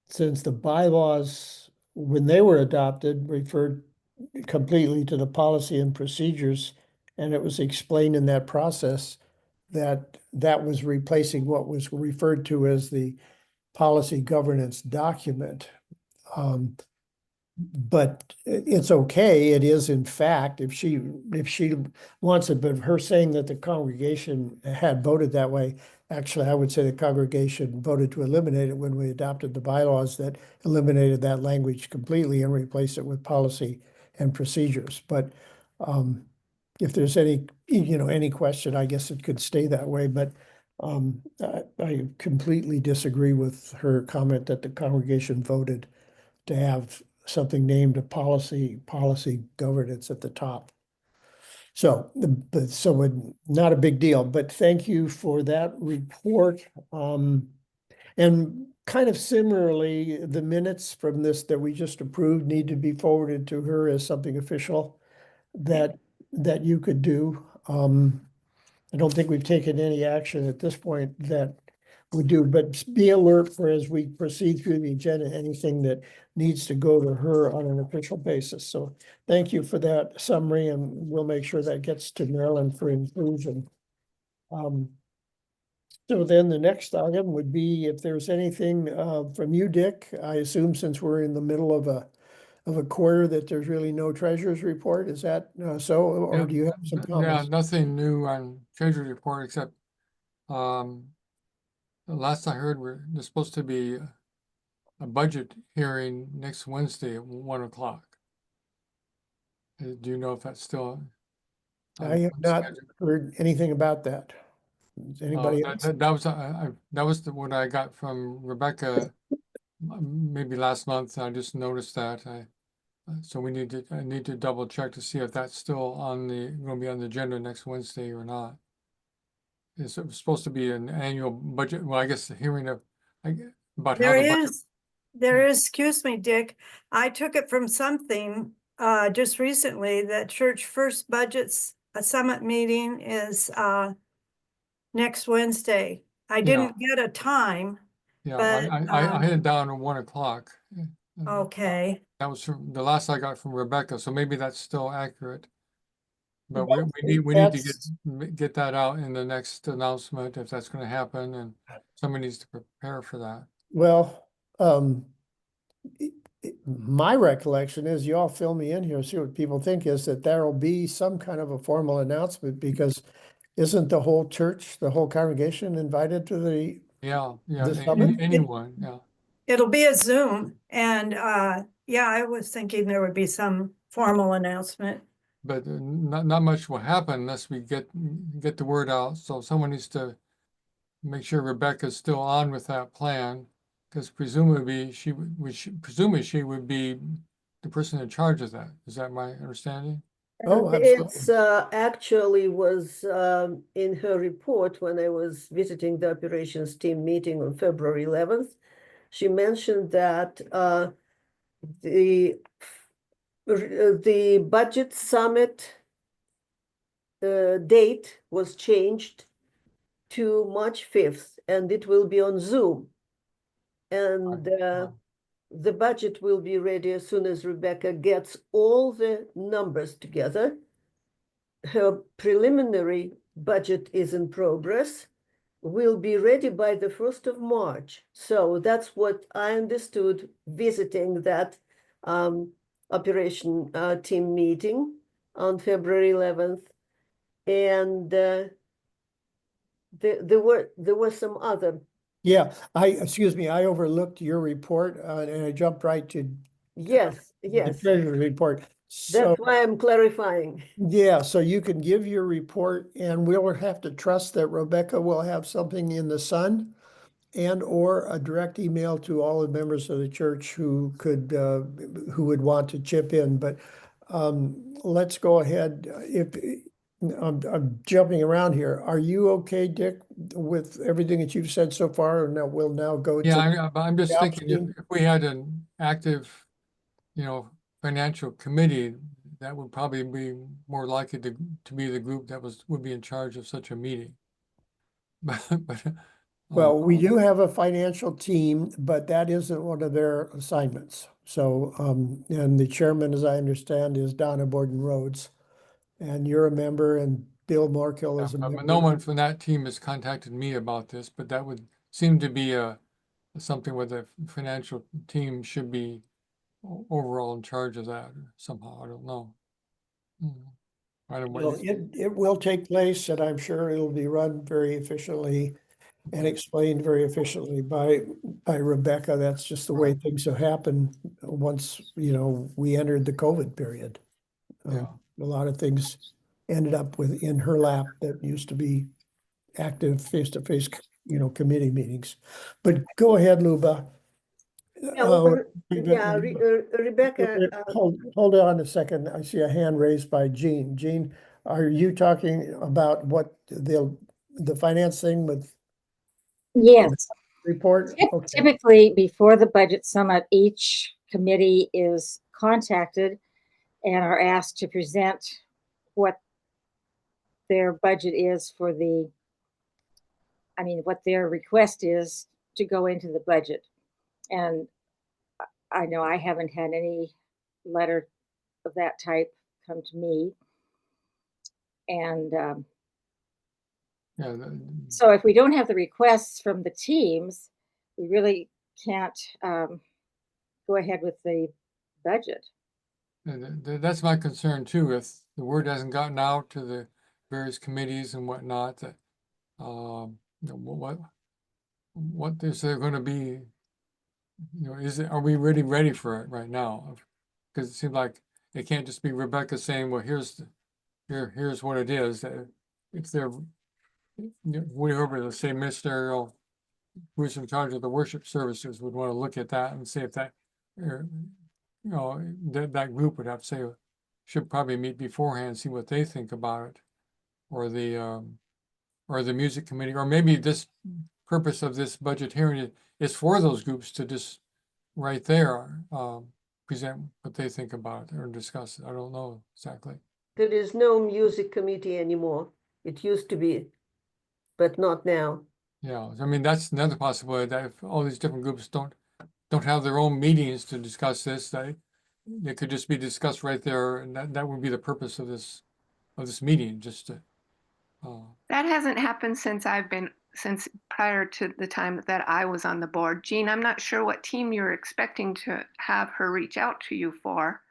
since the bylaws, when they were adopted, referred completely to the policy and procedures, and it was explained in that process that that was replacing what was referred to as the policy governance document. But it's okay. It is in fact, if she wants it, but her saying that the congregation had voted that way, actually, I would say the congregation voted to eliminate it when we adopted the bylaws that eliminated that language completely and replaced it with policy and procedures. But if there's any question, I guess it could stay that way. But I completely disagree with her comment that the congregation voted to have something named a policy governance at the top. So, not a big deal, but thank you for that report. And kind of similarly, the minutes from this that we just approved need to be forwarded to her as something official that you could do. I don't think we've taken any action at this point that we do, but be alert for as we proceed through the agenda, anything that needs to go to her on an official basis. So thank you for that summary, and we'll make sure that gets to Marilyn for inclusion. So then the next item would be if there's anything from you, Dick. I assume since we're in the middle of a quarter that there's really no treasurer's report. Is that so, or Yeah, do you have some Yeah, comments? nothing new on treasury report except, the last I heard, there's supposed to be a budget hearing next Wednesday at 1 o'clock. Do you know if that's still? on I have not schedule? heard anything about that. Does anybody else? That was, that was what I got from Rebecca, maybe last month. I just noticed that. So I need to double check to see if that's still going to be on the agenda next Wednesday or not. It's supposed to be an annual budget, well, I guess the hearing of, about how There the budget. is, excuse me, Dick, I took it from something, just recently that church first budgets, a summit meeting is, next Wednesday. I Yeah. didn't get a time, Yeah, but, I had it down at 1 o'clock. okay. That was from the last I got from Rebecca, so maybe that's still accurate. But we need to get that out in the next announcement if that's gonna happen, and somebody needs to prepare for that. Well, my recollection is, you all fill me in here, see what people think, is that there'll be some kind of a formal announcement, because isn't the whole church, the whole congregation invited to the Yeah, The summit? anyone, yeah. It'll be a Zoom and, yeah, I was thinking there would be some formal announcement. But not much will happen unless we get the word out. So someone needs to make sure Rebecca's still on with that plan, because presumably she would be the person in charge of that. Is that my understanding? Oh, It's absolutely. actually was in her report when I was visiting the operations team meeting on February 11th. She mentioned that the the budget summit date was changed to March 5th, and it will be on Zoom. And the budget will be ready as soon as Rebecca gets all the numbers together. Her preliminary budget is in progress, will be ready by the 1st of March. So that's what I understood visiting that operation team meeting on February 11th. And there were some other. Yeah, excuse me, I overlooked your report and I jumped right to Yes, the yes. treasurer's report. So, That's why I'm clarifying. yeah, so you can give your report, and we'll have to trust that Rebecca will have something in the Sun and or a direct email to all the members of the church who would want to chip in. But let's go ahead. I'm jumping around here. Are you okay, Dick, with everything that you've said so far? And now we'll now go to. Yeah, I'm just thinking team. if we had an active, financial committee, that would probably be more likely to be the group that would be in charge of such a meeting. But Well, we do have a financial team, but that isn't one of their assignments. So, and the chairman, as I understand, is Donna Borden Rhodes. And you're a member, and Bill Morkill is a but member. no one from that team has contacted me about this, but that would seem to be something where the financial team should be overall in charge of that somehow. I don't know. I don't know Well, what you- it will take place, and I'm sure it'll be run very efficiently and explained very efficiently by Rebecca. That's just the way things have happened once, we entered the COVID period. Yeah. A lot of things ended up in her lap that used to be active face-to-face, committee meetings. But go ahead, Luba. Rebecca, Hold on a second. I see a hand raised by Jean. Jean, are you talking about what the finance thing with Yes, report? Okay. typically before the budget summit, each committee is contacted and are asked to present what their budget is for the I mean, what their request is to go into the budget. And I know I haven't had any letter of that type come to me. And Yeah, so if we don't have the requests from the teams, we really can't go ahead with the budget. that's my concern too. If the word hasn't gotten out to the various committees and whatnot, that you know, what is there going to be? You know, are we really ready for it right now? Because it seems like it can't just be Rebecca saying, "Well, here's what it is." If they're whoever, let's say ministerial, who's in charge of the worship services, would want to look at that and see if that, you know, that group would have to say, should probably meet beforehand, see what they think about it, or the music committee, or maybe this purpose of this budget hearing is for those groups to just right there present what they think about it or discuss it. I don't know exactly. There is no music committee anymore. It used to be, but not now. Yeah, I mean, that's another possibility, that if all these different groups don't have their own meetings to discuss this, they could just be discussed right there, and that would be the purpose of this meeting, just to That hasn't happened since prior to the time that I was on the board. Jean, I'm not sure what team you're expecting to have her reach out to you for,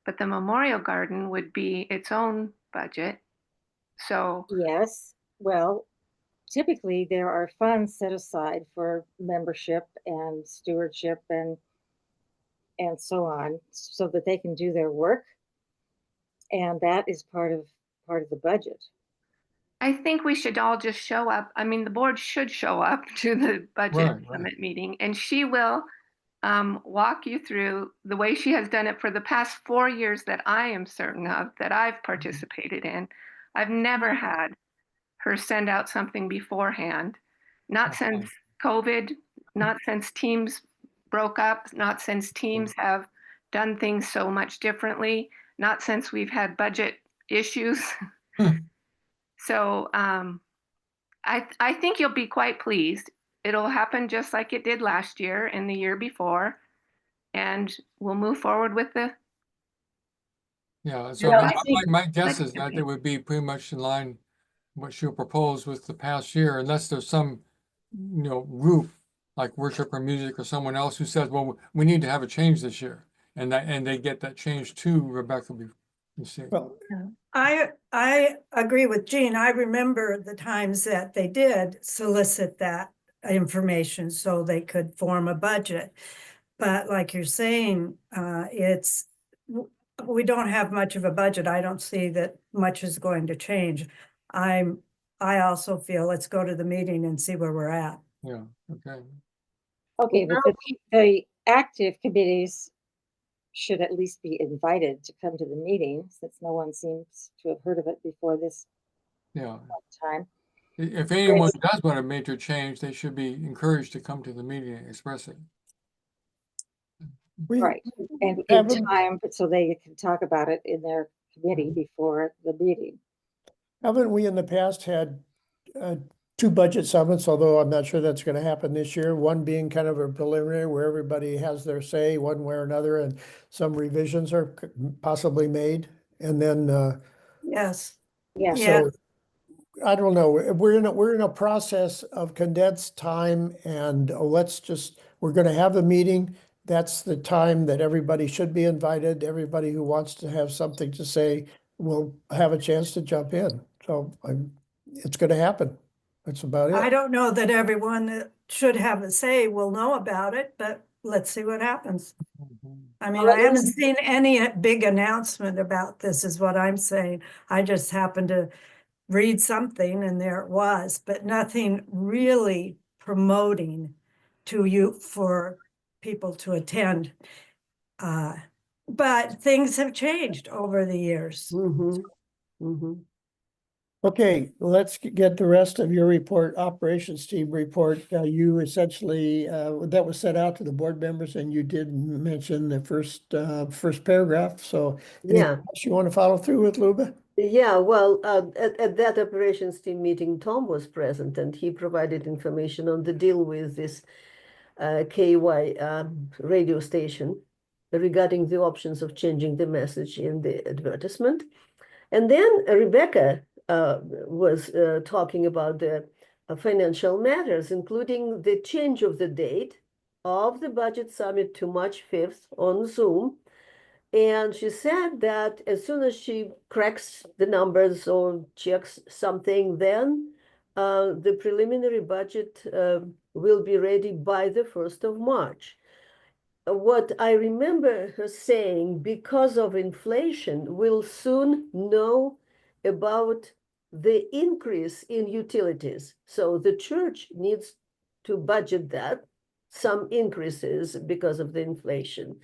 but the Memorial Garden would be its own budget. So Yes, well, typically there are funds set aside for membership and stewardship and so on, so that they can do their work. And that is part of the budget. I think we should all just show up. I mean, the board should show up to the budget Right. summit meeting, and she will walk you through the way she has done it for the past 4 years that I am certain of, that I've participated in. I've never had her send out something beforehand, not since COVID, not since teams broke up, not since teams have done things so much differently, not since we've had budget issues. So I think you'll be quite pleased. It'll happen just like it did last year and the year before, and we'll move forward with the. Yeah, so Well, I think my guess is that campaign. it would be pretty much in line what she'll propose with the past year, unless there's some, group like worship or music or someone else who says, well, we need to have a change this year, and they get that change to Rebecca. You see. Well, I agree with Jean. I remember the times that they did solicit that information so they could form a budget. But like you're saying, we don't have much of a budget. I don't see that much is going to change. I also feel let's go to the meeting and see where we're at. Yeah, okay. okay, but the active committees should at least be invited to come to the meeting, since no one seems to have heard of it before this Yeah. time. If anyone does want a major change, they should be encouraged to come to the meeting and express it. we, Right, and in haven't- time, but so they can talk about it in their committee before the meeting. haven't we in the past had two budget summits, although I'm not sure that's going to happen this year, one being kind of a preliminary where everybody has their say one way or another, and some revisions are possibly made, and then Yes. Yeah. Yeah. so I don't know, we're in a process of condensed time, and we're going to have a meeting. That's the time that everybody should be invited. Everybody who wants to have something to say will have a chance to jump in. So it's going to happen. That's about I it. don't know that everyone that should have a say will know about it, but let's see what happens. I mean, Well, I it haven't is- seen any big announcement about this, is what I'm saying. I just happened to read something and there it was, but nothing really promoting to you for people to attend. But things have changed over the years. Mhm. Mhm. Okay, let's get the rest of your report, operations team report. You essentially, that was sent out to the board members, and you did mention the first paragraph. So anything Yeah. else you want to follow through with, Luba? Yeah, well, at that operations team meeting, Tom was present and he provided information on the deal with this KY radio station regarding the options of changing the message in the advertisement. And then Rebecca was talking about the financial matters, including the change of the date of the budget summit to March 5th on Zoom. And she said that as soon as she cracks the numbers or checks something, then the preliminary budget will be ready by the 1st of March. What I remember her saying, because of inflation, we'll soon know about the increase in utilities. So the church needs to budget that, some increases because of the inflation.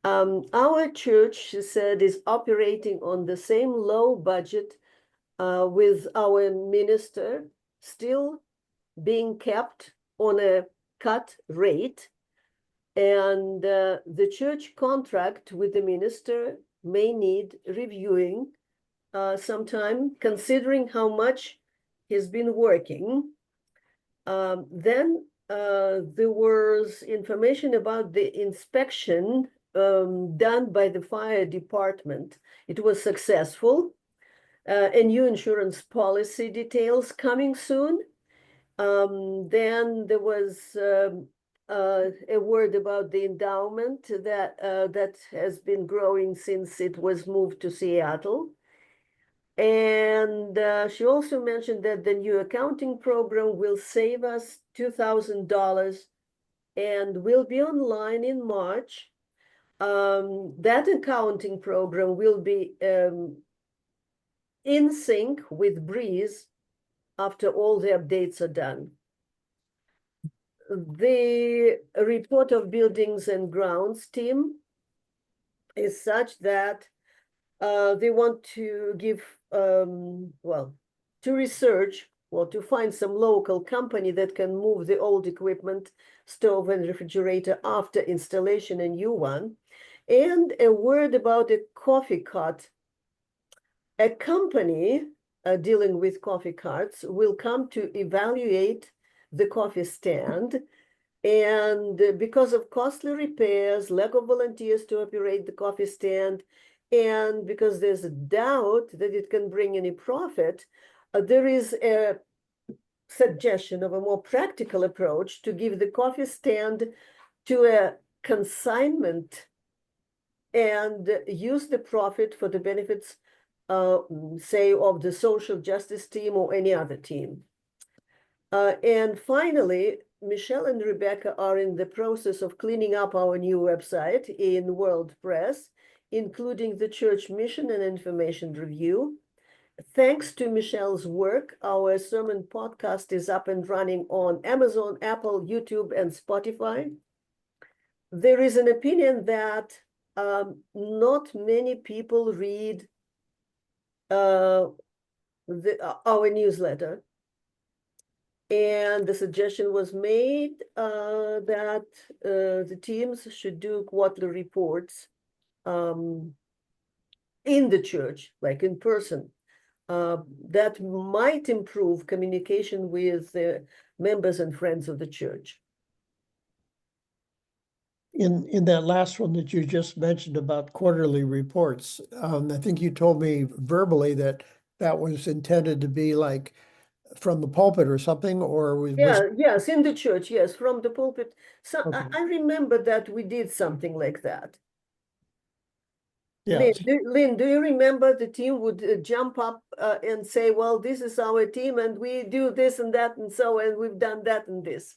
Our church, she said, is operating on the same low budget with our minister still being kept on a cut rate. And the church contract with the minister may need reviewing sometime, considering how much he's been working. Then there was information about the inspection done by the fire department. It was successful. A new insurance policy details coming soon. Then there was a word about the endowment that has been growing since it was moved to Seattle. And she also mentioned that the new accounting program will save us $2,000 and will be online in March. That accounting program will be in sync with Breeze after all the updates are done. The report of buildings and grounds team is such that they want to give, well, to research or to find some local company that can move the old equipment, stove and refrigerator after installation, a new one. And a word about a coffee cart. A company dealing with coffee carts will come to evaluate the coffee stand. And because of costly repairs, lack of volunteers to operate the coffee stand, and because there's a doubt that it can bring any profit, there is a suggestion of a more practical approach to give the coffee stand to a consignment and use the profit for the benefits, say, of the social justice team or any other team. And finally, Michelle and Rebecca are in the process of cleaning up our new website in WordPress, including the church mission and information review. Thanks to Michelle's work, our sermon podcast is up and running on Amazon, Apple, YouTube, and Spotify. There is an opinion that not many people read our newsletter. And the suggestion was made that the teams should do quarterly reports in the church, like in person. That might improve communication with the members and friends of the church. In that last one that you just mentioned about quarterly reports, I think you told me verbally that that was intended to be like from the pulpit or something, or was Yes, in the church, yes, from the pulpit. So okay. I remember that we did something like that. Yeah. Lynn, do you remember the team would jump up and say, well, this is our team and we do this and that and so, and we've done that and this.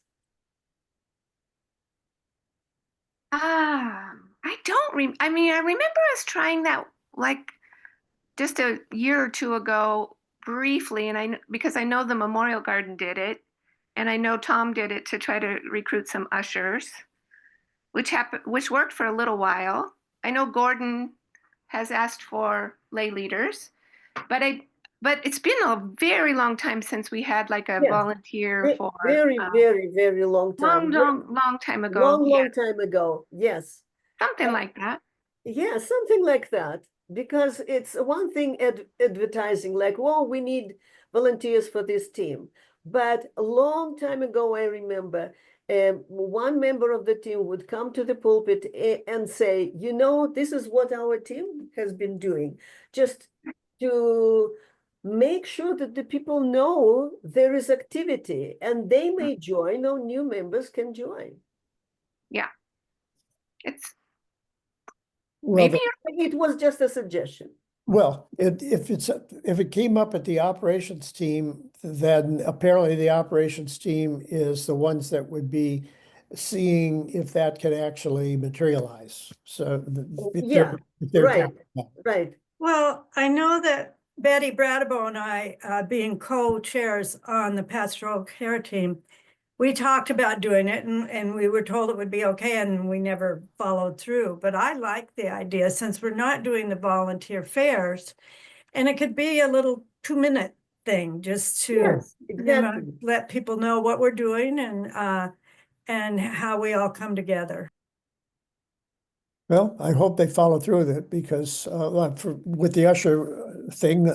I don't I mean, I remember us trying that like just a year or two ago briefly, and because I know the Memorial Garden did it, and I know Tom did it to try to recruit some ushers, which worked for a little while. I know Gordon has asked for lay leaders, but it's been a very long time since we had like a Yes. volunteer for Very long time. long time ago. Long time ago. Yes. Something like that. Yeah, something like that. because it's one thing advertising like, "Whoa, we need volunteers for this team." But a long time ago, I remember one member of the team would come to the pulpit and say, "You know, this is what our team has been doing," just to make sure that the people know there is activity and they may join or new members can join. Yeah. It's Well, maybe It was just a suggestion. well, if it came up at the operations team, then apparently the operations team is the ones that would be seeing if that can actually materialize. So Yeah, if they're right, talking about it. right. Well, I know that Betty Bradabo and I, being co-chairs on the pastoral care team, we talked about doing it and we were told it would be okay and we never followed through. But I like the idea since we're not doing the volunteer fairs. And it could be a little 2-minute thing just to Yes, you know, exactly. let people know what we're doing and how we all come together. Well, I hope they follow through with it because with the usher thing,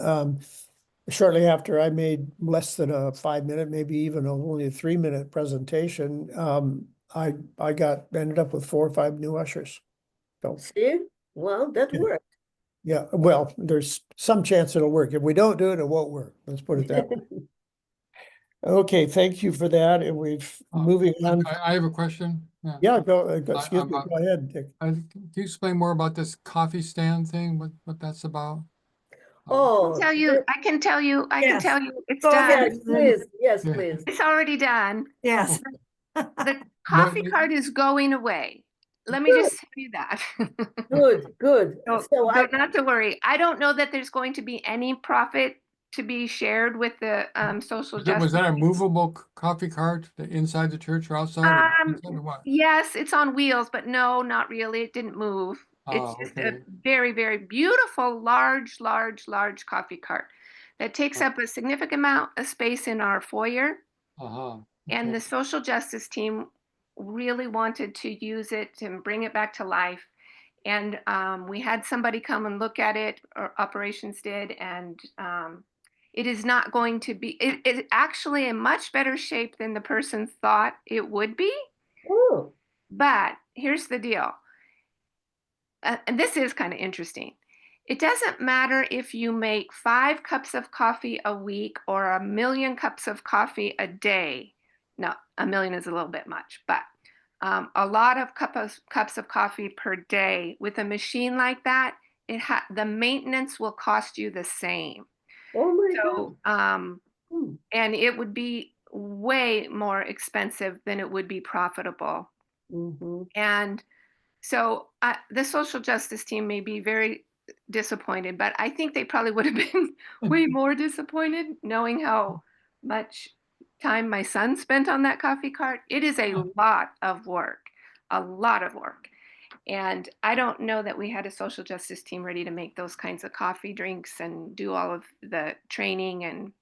shortly after I made less than a 5-minute, maybe even only a 3-minute presentation, I ended up with 4 or 5 new ushers. So See, well, that Yeah. worked. yeah, well, there's some chance it'll work. If we don't do it, it won't work. Let's put it that way. Okay, thank you for that. And we've moving on. I have a question. Yeah, excuse me, I'm- go ahead, Dick. Can you explain more about this coffee stand thing, what that's about? Oh, tell you, I can tell you, Yes. it's Go done. ahead. yes, please, yes, Yeah. please. It's already done. Yes. The coffee it- cart is going away. Let me just tell you that. Good, good. So, So I, not to worry. I don't know that there's going to be any profit to be shared with the social Was justice. that a movable coffee cart inside the church or outside or inside or what? Yes, it's on wheels, but no, not really. It didn't move. It's Oh, just okay. a very, very beautiful, large coffee cart that takes Oh. up a significant amount of space in our foyer. Uh-huh. And Okay. the social justice team really wanted to use it and bring it back to life. And we had somebody come and look at it, or operations did, and it is not going to be, it's actually in much better shape than the person thought it would be. oh, But here's the deal. And this is kind of interesting. It doesn't matter if you make 5 cups of coffee a week or 1,000,000 cups of coffee a day. No, 1,000,000 is a little bit much, but a lot of cups of coffee per day with a machine like that, the maintenance will cost you the same. oh my So, God. Hmm. and it would be way more expensive than it would be profitable. Mhm. And so the social justice team may be very disappointed, but I think they probably would have been way more disappointed knowing how much time my son spent on that coffee cart. It is a lot of work, a lot of work. And I don't know that we had a social justice team ready to make those kinds of coffee drinks and do all of the training and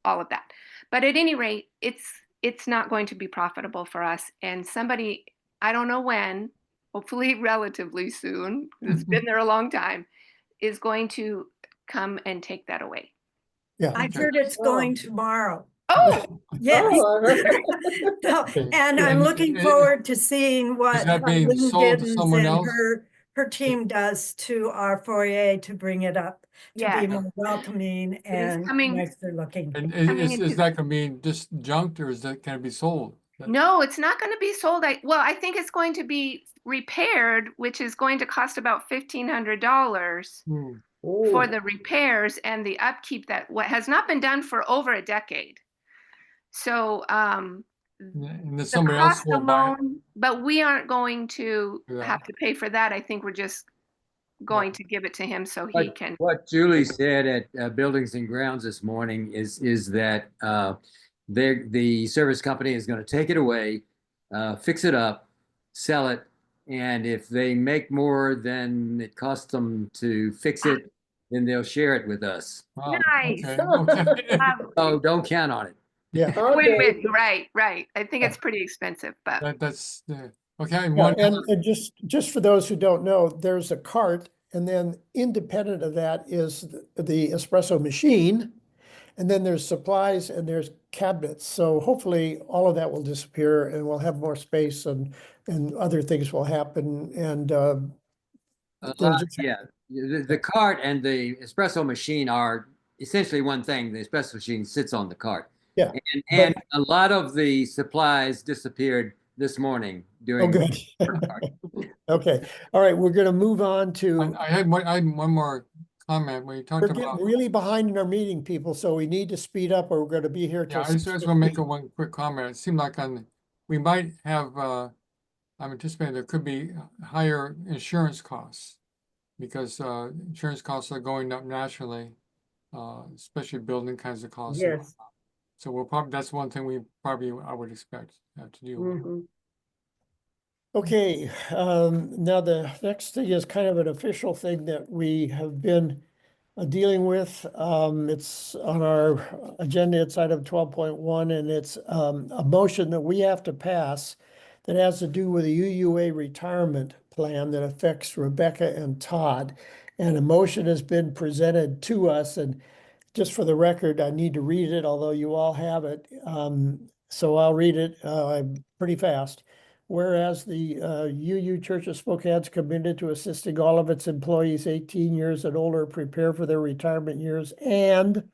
all of that. But at any rate, it's not going to be profitable for us. And somebody, I don't know when, hopefully relatively soon, it's been there a long time, is going to come and take that away. Yeah. I've Okay. heard it's going tomorrow. Oh, Yes. Oh, So, Okay. and I'm And looking it- forward to seeing what that being Lynn sold to Giddens someone and else? her team does to our foyer to bring it up, to be yes. more welcoming is and coming- nicer looking. And coming is into- that gonna be just junked or can it be sold? No, it's not going to be sold. I think it's going to be repaired, which is going to cost about $1,500 Hmm. for oh, the repairs and the upkeep that what has not been done for over a decade. So And then the somebody else cost will buy it. alone, but we aren't going to Yeah. have to pay for that. I think we're just going to give it to him so he can. What Julie said at Buildings and Grounds this morning is that the service company is going to take it away, fix it up, sell it, and if they make more than it costs them to fix it, then they'll share it with us. Wow, Nice. okay, okay. So don't count on it. Yeah. Wait a okay. minute. Right. I think it's pretty expensive, but That's okay. Yeah, and just for those who don't know, there's a cart And then independent of that is the espresso machine. And then there's supplies and there's cabinets. So hopefully all of that will disappear and we'll have more space and other things will happen. And we'll just, Yeah, the cart and the espresso machine are essentially one thing. The espresso machine sits on the cart. yeah. And a lot of the supplies disappeared this morning Oh, during good. work cart. Okay. All right. We're going to move on to, I had one more comment when you we're talked getting about, really behind in our meeting, people. So we need to speed up or we're going to be here yeah, till I just want to make 6:15. one quick comment. It seemed like we might have, I'm anticipating there could be higher insurance costs because insurance costs are going up naturally, especially building kinds of costs. Yes. So we'll probably, that's one thing I would expect to have to deal with. Mhm. Okay, now the next thing is kind of an official thing that we have been dealing with. It's on our agenda, it's item 12.1, and it's a motion that we have to pass that has to do with a UUA retirement plan that affects Rebecca and Todd. And a motion has been presented to us, and just for the record, I need to read it, although you all have it. So I'll read it pretty fast. Whereas the UU Church of Spokane is committed to assisting all of its employees 18 years and older prepare for their retirement years, and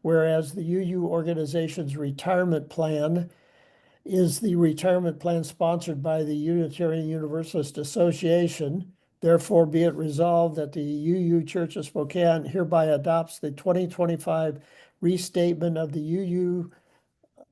whereas the UU organization's retirement plan is the retirement plan sponsored by the Unitarian Universalist Association. Therefore, be it resolved that the UU Church of Spokane hereby adopts the 2025 restatement of the UU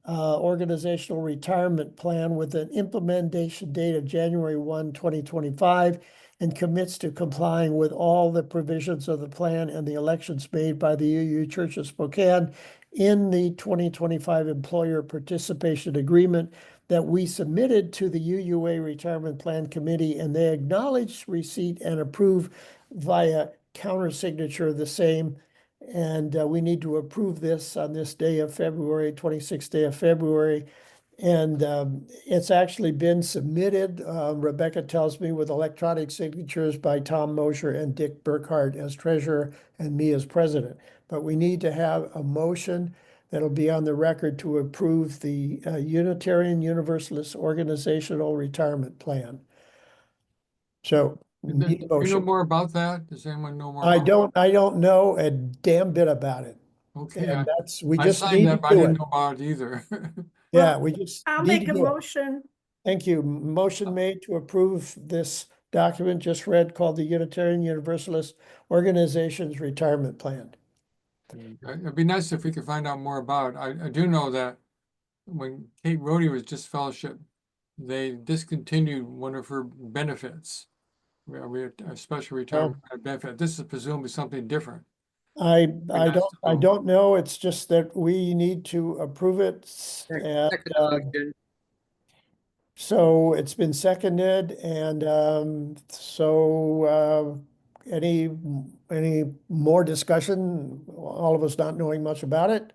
organizational retirement plan with an implementation date of January 1, 2025, and commits to complying with all the provisions of the plan and the elections made by the UU Church of Spokane in the 2025 employer participation agreement that we submitted to the UUA Retirement Plan Committee, and they acknowledge receipt and approve via countersignature of the same. And we need to approve this on this day of February, 26th day of February. And it's actually been submitted, Rebecca tells me, with electronic signatures by Tom Mosher and Dick Burkhart as treasurer and me as president. But we need to have a motion that'll be on the record to approve the Unitarian Universalist Organizational Retirement Plan. So need a Do you know motion. more about that? Does anyone know more about? I don't know a damn bit about it. Okay, And we I just signed need to that, but I do didn't it. know about it either. Yeah, Well, we just I'll need to make a do it. motion. Thank you. Motion made to approve this document just read called the Unitarian Universalist Organization's Retirement Plan. It'd be nice if we could find out more about it. I do know that when Kate Rhodey was just fellowship, they discontinued one of her benefits. A special retirement benefit. This is presumably something different. I nice to know. don't know. It's just that we need to approve it. And Second motion. so it's been seconded, and any more discussion? All of us not knowing much about it.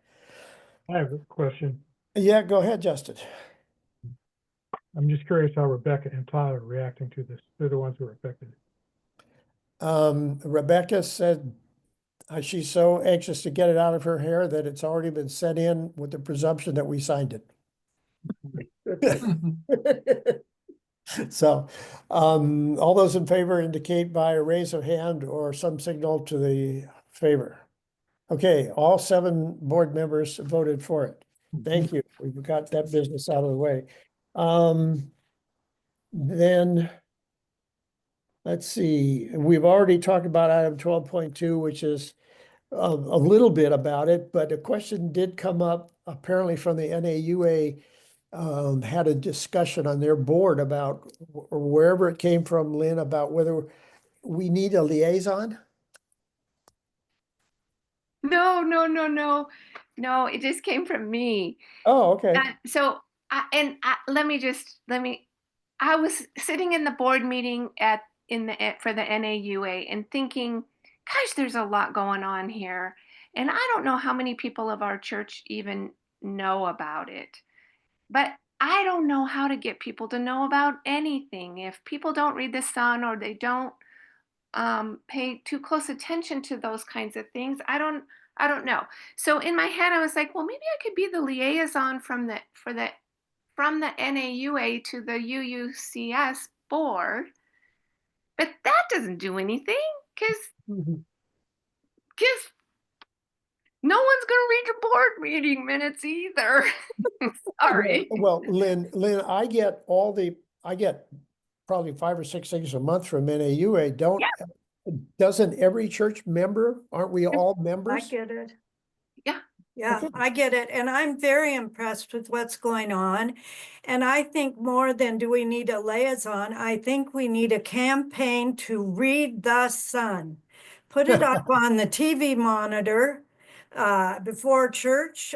I have a question. Yeah, go ahead, Justin. I'm just curious how Rebecca and Todd are reacting to this. They're the ones who are affected. Rebecca said she's so anxious to get it out of her hair that it's already been sent in with the presumption that we signed it. So, all those in favor indicate by a raise of hand or some signal to the favor. Okay, all 7 board members voted for it. Thank you. We've got that business out of the way. Then let's see, we've already talked about item 12.2, which is a little bit about it, but a question did come up apparently from the NAUA. Had a discussion on their board about, or wherever it came from, Lynn, about whether we need a liaison. No, no, no, no, no. It just came from me. Oh, okay. I was sitting in the board meeting for the NAUA and thinking, gosh, there's a lot going on here. And I don't know how many people of our church even know about it. But I don't know how to get people to know about anything. If people don't read the Sun or they don't pay too close attention to those kinds of things. I don't know. So in my head, I was like, well, maybe I could be the liaison from the NAUA to the UUCS board, but that doesn't do anything because no one's going to read your board meeting minutes either. Sorry. Well, Lynn, I get probably 5 or 6 things a month from NAUA. Doesn't every church member, aren't we all I members? get it. Yeah. Yeah, Okay. I get it. And I'm very impressed with what's going on. And I think more than do we need a liaison, I think we need a campaign to read the Sun. Put it up on the TV monitor before church.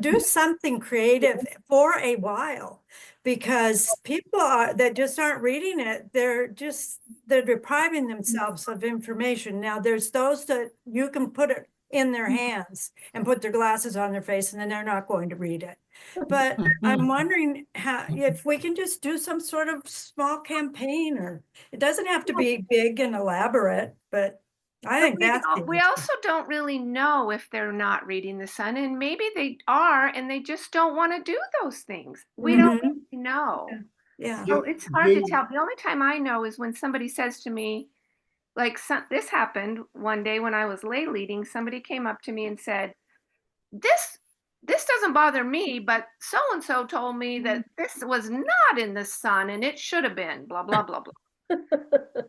Do something creative for a while, because people that just aren't reading it, they're depriving themselves of information. Now, there's those that you can put it in their hands and put their glasses on their face, and then they're not going to read it. But I'm wondering if we can just do some sort of small campaign, or it doesn't have to be big and elaborate, but I think we also don't really know if they're not reading the Sun, and maybe they are, and they just don't want to do those things. We don't really know. Yeah. So it's hard to tell. The only time I know is when somebody says to me, like, this happened one day when I was lay leading. Somebody came up to me and said, this doesn't bother me, but so and so told me that this was not in the Sun and it should have been, blah blah blah blah.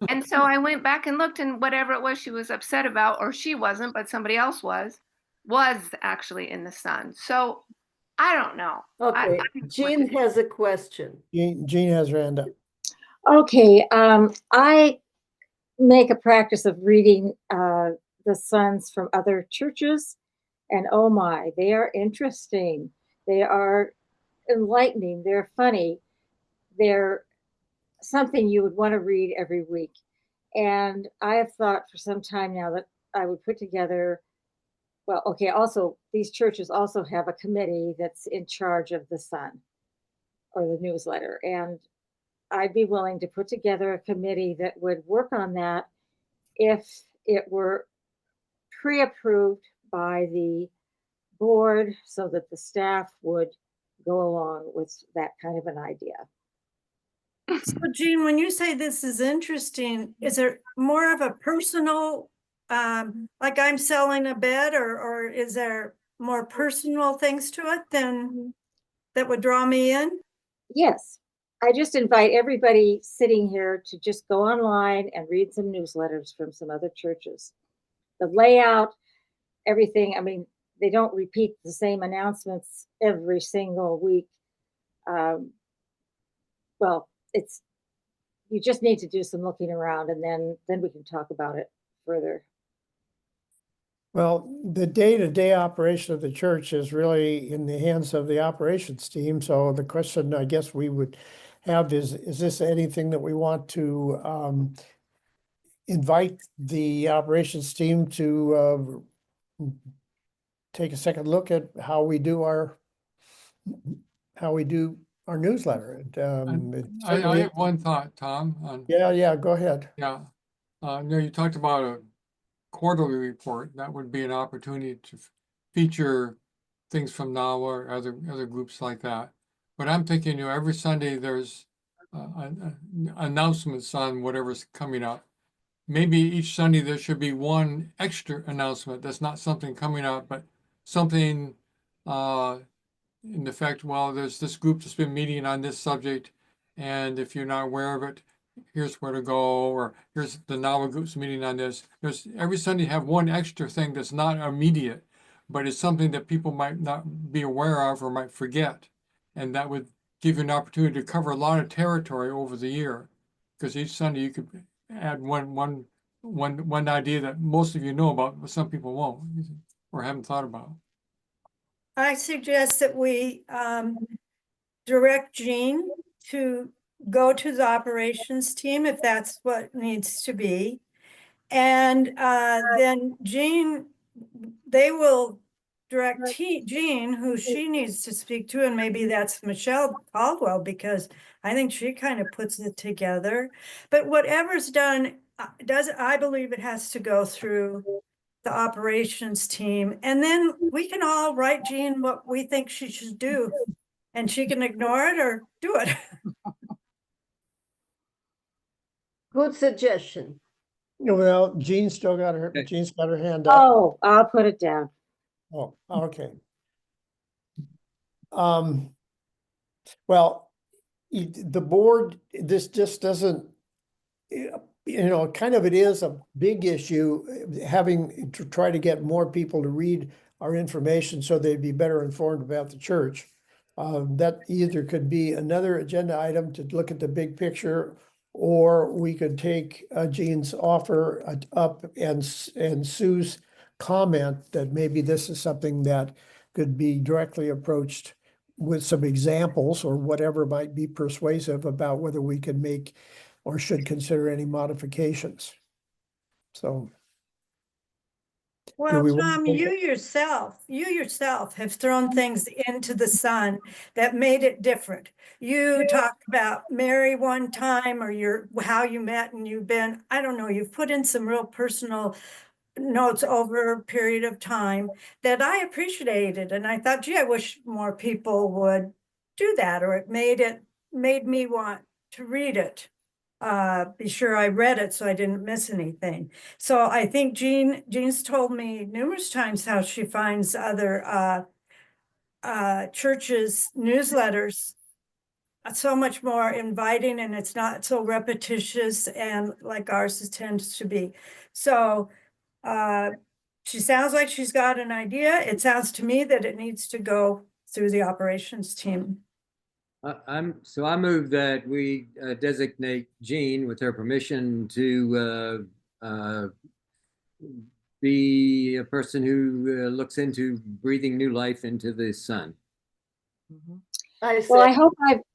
And so I went back and looked, and whatever it was she was upset about, or she wasn't, but somebody else was actually in the Sun. So I don't know. Okay, Jean has a question. Jean has her hand up. Okay, I make a practice of reading the Suns from other churches, and oh my, they are interesting. They are enlightening. They're funny. They're something you would want to read every week. And I have thought for some time now that I would put together, well, okay, also, these churches also have a committee that's in charge of the Sun or the newsletter. And I'd be willing to put together a committee that would work on that if it were pre-approved by the board, so that the staff would go along with that kind of an idea. So Jean, when you say this is interesting, is there more of a personal, like I'm selling a bed, or is there more personal things to it than that would draw me in? Yes, I just invite everybody sitting here to just go online and read some newsletters from some other churches. The layout, everything, I mean, they don't repeat the same announcements every single week. Well, you just need to do some looking around, and then we can talk about it further. Well, the day-to-day operation of the church is really in the hands of the operations team. So the question I guess we would have is this anything that we want to invite the operations team to take a second look at how we do our newsletter? I have one thought, Tom. Yeah, go ahead. Yeah. No, you talked about a quarterly report. That would be an opportunity to feature things from NAWA or other groups like that. But I'm thinking, every Sunday there's announcements on whatever's coming up. Maybe each Sunday there should be one extra announcement that's not something coming up, but something in effect, well, there's this group that's been meeting on this subject, and if you're not aware of it, here's where to go, or here's the NAWA group's meeting on this. There's every Sunday have one extra thing that's not immediate, but it's something that people might not be aware of or might forget. And that would give you an opportunity to cover a lot of territory over the year, because each Sunday you could add one idea that most of you know about, but some people won't or haven't thought about. I suggest that we direct Jean to go to the operations team if that's what needs to be. And then Jean, they will direct Jean who she needs to speak to, and maybe that's Michelle Caldwell, because I think she kind of puts it together. But whatever's done I believe it has to go through the operations team, and then we can all write Jean what we think she should do, and she can ignore it or do it. Good suggestion. Well, Jean's got her hand up. Oh, I'll put it down. Oh, okay. Well, the board, this just doesn't, kind of it is a big issue, having to try to get more people to read our information so they'd be better informed about the church. That either could be another agenda item to look at the big picture, or we could take Jean's offer up and Sue's comment that maybe this is something that could be directly approached with some examples or whatever might be persuasive about whether we can make or should consider any modifications. So. Well, we want to Tom, take you yourself have thrown things into the sun that made it different. You talked about Mary one time, or how you met, and I don't know, you've put in some real personal notes over a period of time that I appreciated. And I thought, gee, I wish more people would do that, or it made me want to read it. Be sure I read it so I didn't miss anything. So I think Jean's told me numerous times how she finds other churches' newsletters so much more inviting, and it's not so repetitious and like ours tends to be. So she sounds like she's got an idea. It sounds to me that it needs to go through the operations team. I move that we designate Jean with her permission to be a person who looks into breathing new life into the sun. Well,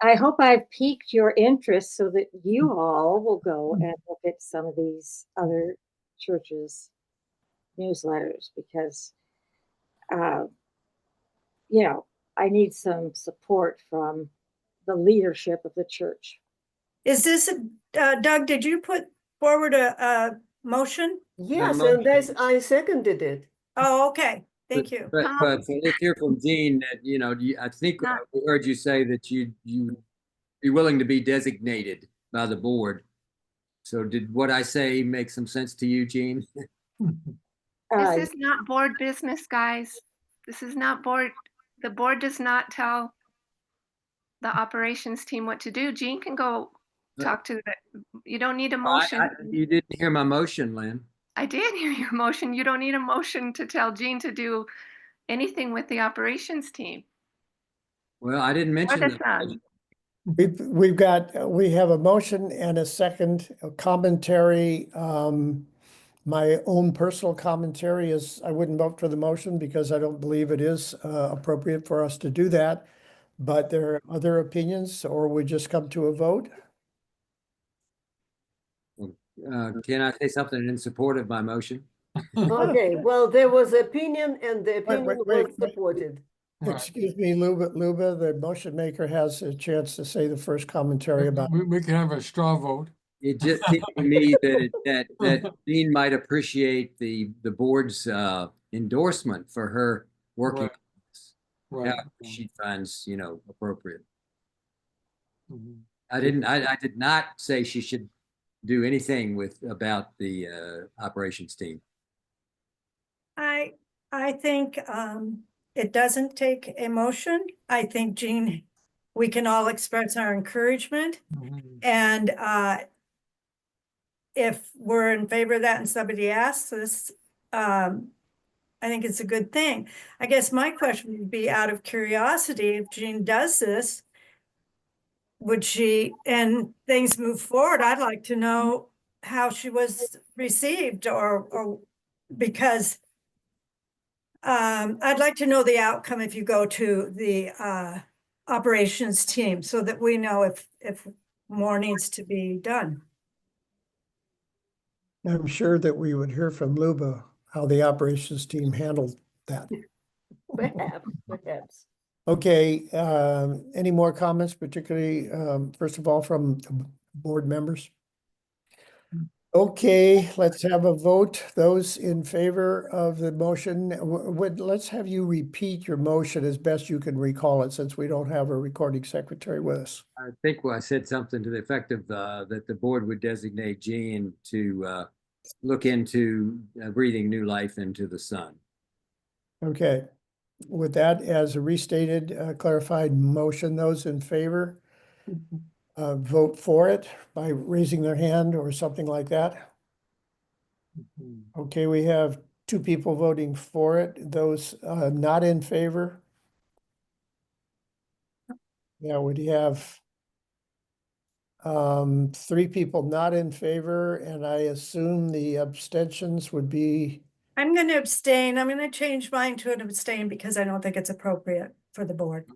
I hope I've piqued your interest so that you all will go and look at some of these other churches' newsletters, because, I need some support from the leadership of the church. Is this, Doug, did you put forward a motion? Yes, motion. and I seconded it. Oh, okay, thank you. But let's hear from Jean that, I think I heard you say that you'd be willing to be designated by the board. So did what I say make some sense to you, Jean? This is not board business, guys. This is not board. The board does not tell the operations team what to do. Jean can go talk to you don't need a motion. You didn't hear my motion, Lynn. I did hear your motion. You don't need a motion to tell Jean to do anything with the operations team. Well, I didn't mention that. We have a motion and a second commentary. My own personal commentary is I wouldn't vote for the motion because I don't believe it is appropriate for us to do that. But there are other opinions, or we just come to a vote. Can I say something in support of my motion? Okay, well, there was opinion and the opinion wait, was supported. Excuse me, Luba, the motion maker has a chance to say the first commentary about. We can have a straw vote. It just seems to me that Jean might appreciate the board's endorsement for her working. Right. Yeah, she finds, appropriate. Mhm. I did not say she should do anything about the operations team. I think it doesn't take a motion. I think, Jean, we can all express our encouragement. Mhm. And if we're in favor of that and somebody asks us, I think it's a good thing. I guess my question would be, out of curiosity, if Jean does this, would she, and things move forward, I'd like to know how she was received, or because I'd like to know the outcome if you go to the operations team, so that we know if more needs to be done. I'm sure that we would hear from Luba how the operations team handled that. Perhaps. Okay, any more comments, particularly, first of all, from the board members? Okay, let's have a vote. Those in favor of the motion, let's have you repeat your motion as best you can recall it, since we don't have a recording secretary with us. I think I said something to the effect of that the board would designate Jean to look into breathing new life into the sun. Okay, with that as a restated, clarified motion, those in favor, vote for it by raising their hand or something like that. Okay, we have two people voting for it. Those not in favor. Yeah, would you have three people not in favor, and I assume the abstentions would be, I'm going to abstain. I'm going to change mine to an abstain because I don't think it's appropriate for the board.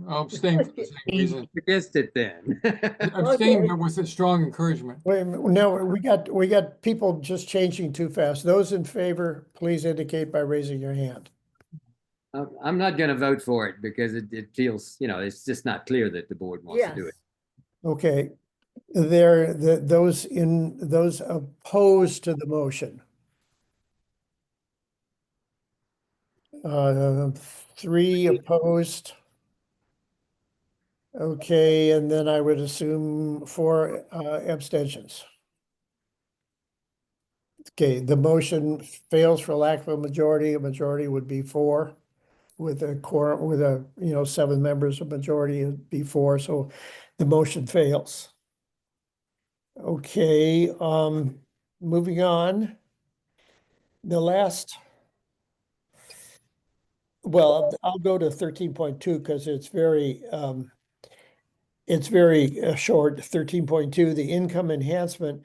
I'll abstain for the same reason. Against it then. Abstain, Okay. but with a strong encouragement. wait, no, we got people just changing too fast. Those in favor, please indicate by raising your hand. I'm not going to vote for it because it feels, it's just not clear that the board wants to do it. Okay, those opposed to the motion. Uh, three opposed. Okay, and then I would assume four abstentions. Okay, the motion fails for lack of a majority. A majority would be four. With a quorum, with a, 7 members, a majority would be four, so the motion fails. Okay, moving on. The last. Well, I'll go to 13.2 because it's very short. 13.2, the income enhancement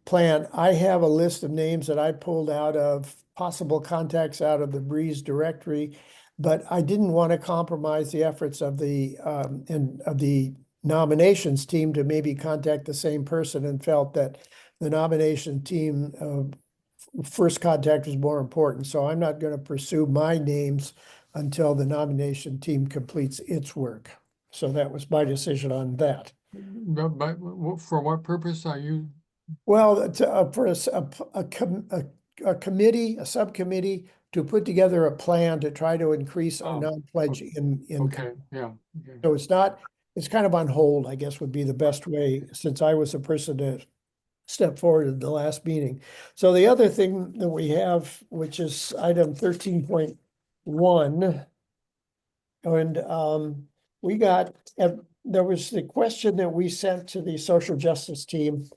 plan. I have a list of names that I pulled out of possible contacts out of the Breeze directory, but I didn't want to compromise the efforts of the nominations team to maybe contact the same person, and felt that the nomination team first contact was more important. So I'm not going to pursue my names until the nomination team completes its work. So that was my decision on that. But for what purpose are you? Well, for a committee, a subcommittee to put together a plan to try to increase our Oh, non-pledge income. Okay, yeah. Okay. So it's kind of on hold, I guess would be the best way, since I was the person to step forward at the last meeting. So the other thing that we have, which is item 13.1, and we got, there was the question that we sent to the social justice team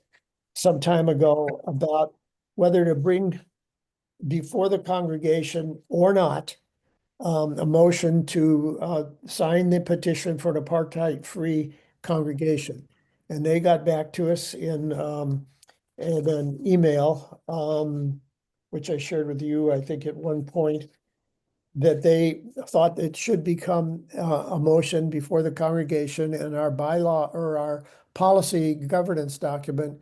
some time ago about whether to bring before the congregation or not a motion to sign the petition for an apartheid-free congregation. And they got back to us in an email, which I shared with you, I think at one point, that they thought it should become a motion before the congregation, and our bylaw or our policy governance document,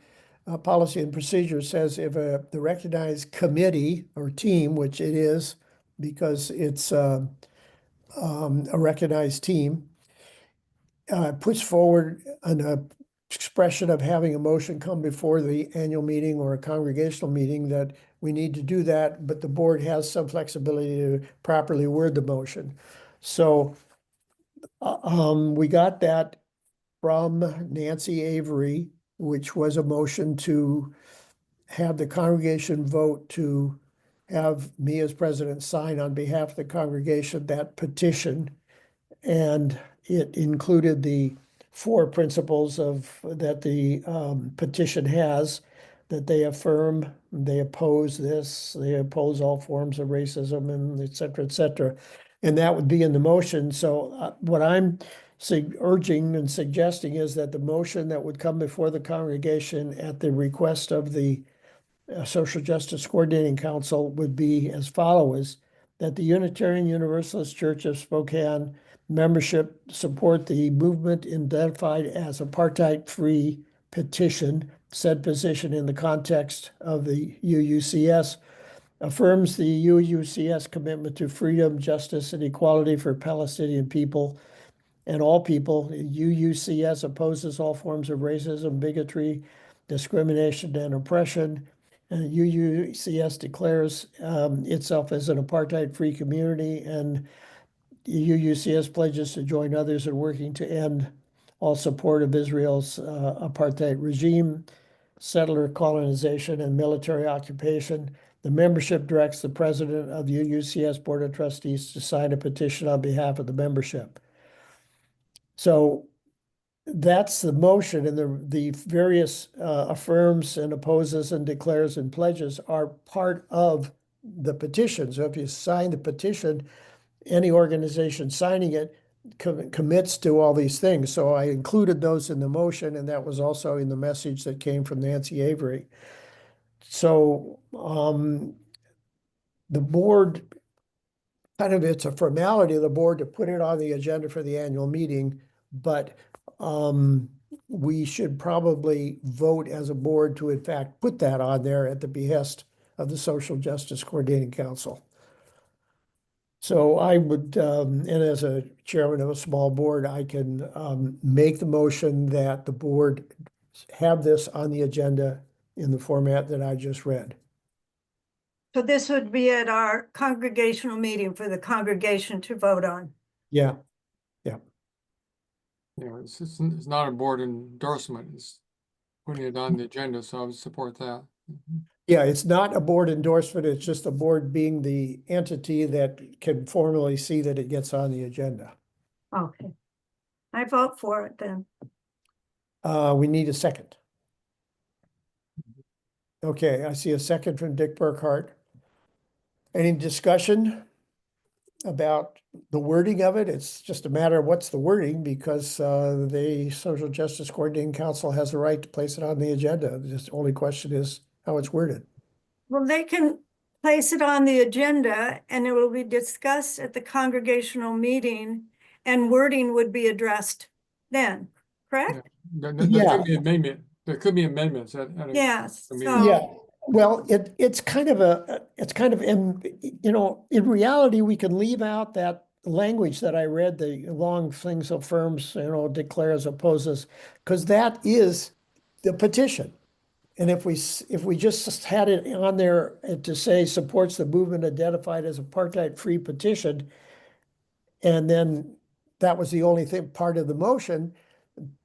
policy and procedure says if the recognized committee or team, which it is because it's a recognized team, puts forward an expression of having a motion come before the annual meeting or a congregational meeting, that we need to do that, but the board has some flexibility to properly word the motion. So we got that from Nancy Avery, which was a motion to have the congregation vote to have me as president sign on behalf of the congregation that petition. And it included the 4 principles that the petition has, that they affirm, they oppose this, they oppose all forms of racism, and et cetera, et cetera. And that would be in the motion. So what I'm urging and suggesting is that the motion that would come before the congregation at the request of the Social Justice Coordinating Council would be as follows: that the Unitarian Universalist Church of Spokane membership support the movement identified as apartheid-free petition, said position in the context of the UUCS, affirms the UUCS commitment to freedom, justice, and equality for Palestinian people and all people. UUCS opposes all forms of racism, bigotry, discrimination and oppression. UUCS declares itself as an apartheid-free community, and UUCS pledges to join others in working to end all support of Israel's apartheid regime, settler colonization, and military occupation. The membership directs the president of the UUCS Board of Trustees to sign a petition on behalf of the membership. So that's the motion, and the various affirms and opposes and declares and pledges are part of the petition. So if you sign the petition, any organization signing it commits to all these things. So I included those in the motion, and that was also in the message that came from Nancy Avery. So the board, kind of, it's a formality of the board to put it on the agenda for the annual meeting, but we should probably vote as a board to in fact put that on there at the behest of the Social Justice Coordinating Council. So I would, and as a chairman of a small board, I can make the motion that the board have this on the agenda in the format that I just read. So this would be at our congregational meeting for the congregation to vote on. Yeah, Yeah, it's not a board endorsement, it's putting it on the agenda, so I would support that. yeah, it's not a board endorsement, it's just the board being the entity that can formally see that it gets on the agenda. Okay. I vote for it then. We need a second. Okay, I see a second from Dick Burkhart. Any discussion about the wording of it? It's just a matter of what's the wording, because the Social Justice Coordinating Council has the right to place it on the agenda. The only question is how it's worded. Well, they can place it on the agenda and it will be discussed at the congregational meeting and wording would be addressed then, correct? There Yeah. could be amendment, there could be amendments at a. Yes, a meeting. so- Yeah, well, it's kind of in, in reality, we can leave out that language that I read, the long things of firms, declares, opposes, because that is the petition. And if we just had it on there to say supports the movement identified as apartheid-free petition, and then that was the only thing, part of the motion,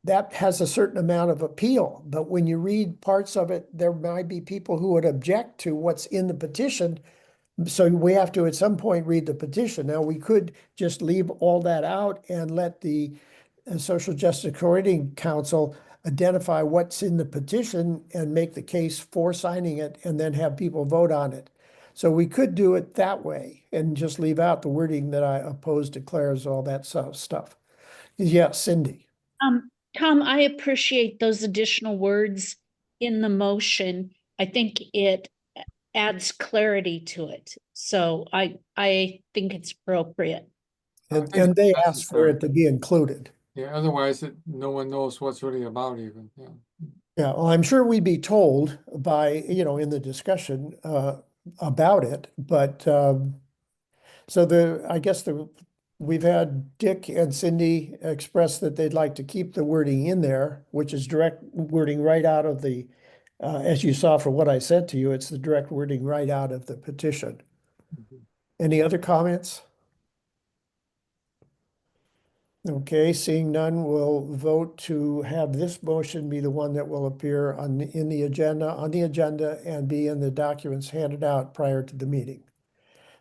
that has a certain amount of appeal. But when you read parts of it, there might be people who would object to what's in the petition. So we have to at some point read the petition. Now, we could just leave all that out and let the Social Justice Coordinating Council identify what's in the petition and make the case for signing it and then have people vote on it. So we could do it that way and just leave out the wording that I oppose, declares, all that stuff. Yes, Cindy. Tom, I appreciate those additional words in the motion. I think it adds clarity to it. So I think it's appropriate. I think And they it's asked for it to be included. Yeah, otherwise no one knows what's really about even, yeah. Yeah, well, I'm sure we'd be told by, in the discussion about it, but so I guess we've had Dick and Cindy express that they'd like to keep the wording in there, which is direct wording right out of the, as you saw from what I said to you, it's the direct wording right out of the petition. Any other comments? Okay, seeing none, we'll vote to have this motion be the one that will appear on the agenda and be in the documents handed out prior to the meeting.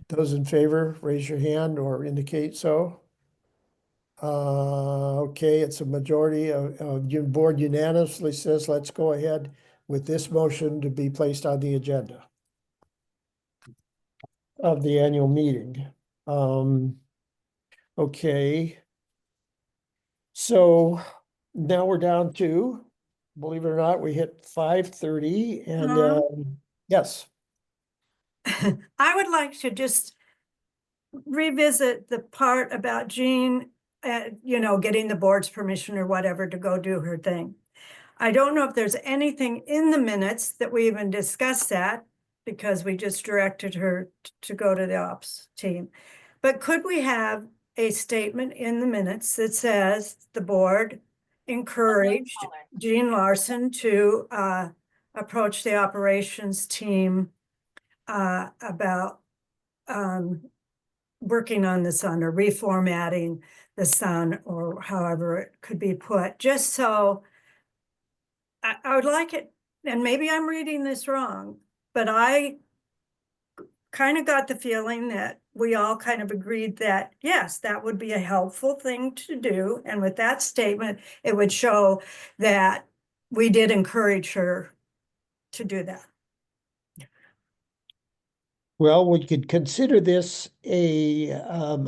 Those in favor, raise your hand or indicate so. Okay, it's a majority of your board unanimously says let's go ahead with this motion to be placed on the agenda of the annual meeting. Okay. So now we're down to, believe it or not, we hit 5:30 and yes. I would like to just revisit the part about Jean, getting the board's permission or whatever to go do her thing. I don't know if there's anything in the minutes that we even discussed that, because we just directed her to go to the ops team. But could we have a statement in the minutes that says the board encouraged Jean Larson to approach the operations team about working on the sun or reformatting the sun, or however it could be put, just so I would like it, and maybe I'm reading this wrong, but I kind of got the feeling that we all kind of agreed that, yes, that would be a helpful thing to do. And with that statement, it would show that we did encourage her to do that. Well, we could consider this a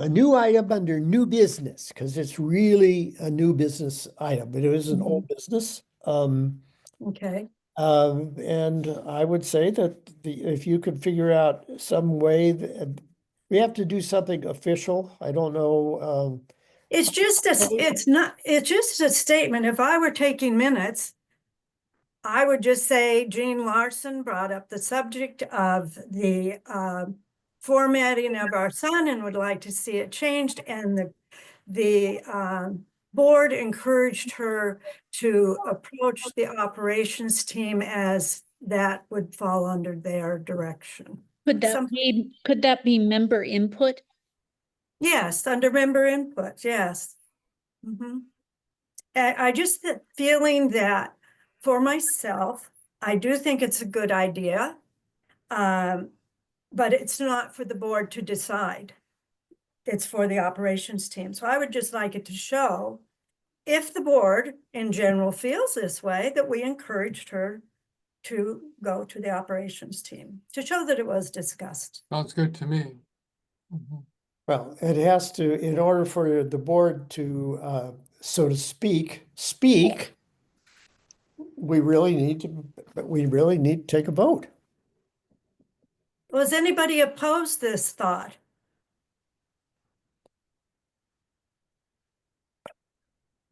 new item under new business, because it's really a new business item, but it is an old business. Okay. And I would say that if you could figure out some way that we have to do something official, I don't know. It's just it's just a statement. If I were taking minutes, I would just say Jean Larson brought up the subject of the formatting of our sun and would like to see it changed, and the board encouraged her to approach the operations team as that would fall under their direction. Could that be member input? Yes, under member input, yes. I just feeling that for myself, I do think it's a good idea. But it's not for the board to decide. It's for the operations team. So I would just like it to show, if the board in general feels this way, that we encouraged her to go to the operations team to show that it was discussed. Sounds good to me. Mhm. Well, it has to, in order for the board to, so to speak, we really need to take a vote. Was anybody opposed this thought?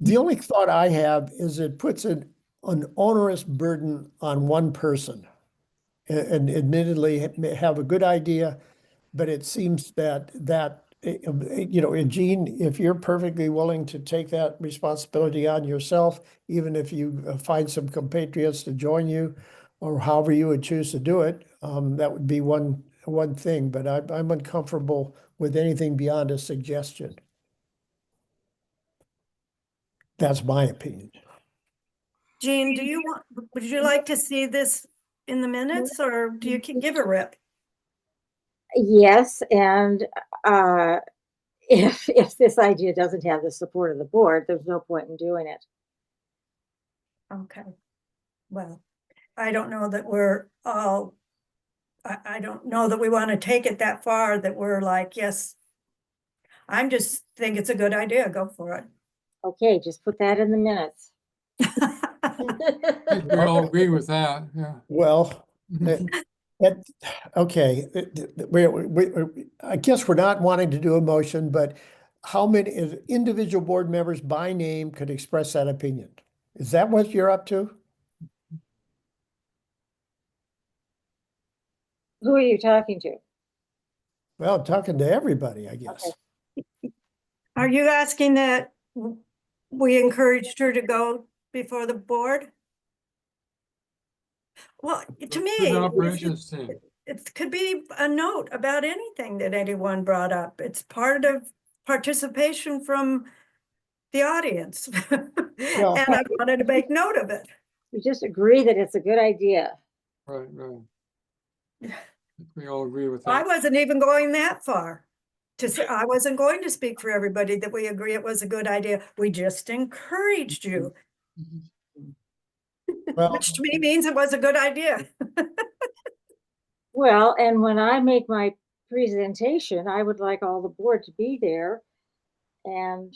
The only thought I have is it puts an onerous burden on one person. And admittedly may have a good idea, but it seems that and Gene, if you're perfectly willing to take that responsibility on yourself, even if you find some compatriots to join you, or however you would choose to do it, that would be one thing. But I'm uncomfortable with anything beyond a suggestion. That's my opinion. Jean, would you like to see this in the minutes, or do you give a rip? Yes, and if this idea doesn't have the support of the board, there's no point in doing it. Okay. Well, I don't know that we're all, I don't know that we want to take it that far, that we're like, yes. I'm just think it's a good idea. Go for it. Okay, just put that in the minutes. I think we all agree with that, yeah. Well, okay, I guess we're not wanting to do a motion, but how many individual board members by name could express that opinion? Is that what you're up to? Who are you talking to? Well, I'm talking to everybody, I guess. Okay. Are you asking that we encouraged her to go before the board? Well, to me, The operations team. it could be a note about anything that anyone brought up. It's part of participation from the audience. Well, and I wanted to make note of it. We just agree that it's a good idea. Right. We all agree with I that. wasn't even going that far. I wasn't going to speak for everybody that we agree it was a good idea. We just encouraged you, well, which to me means it was a good idea. Well, and when I make my presentation, I would like all the board to be there and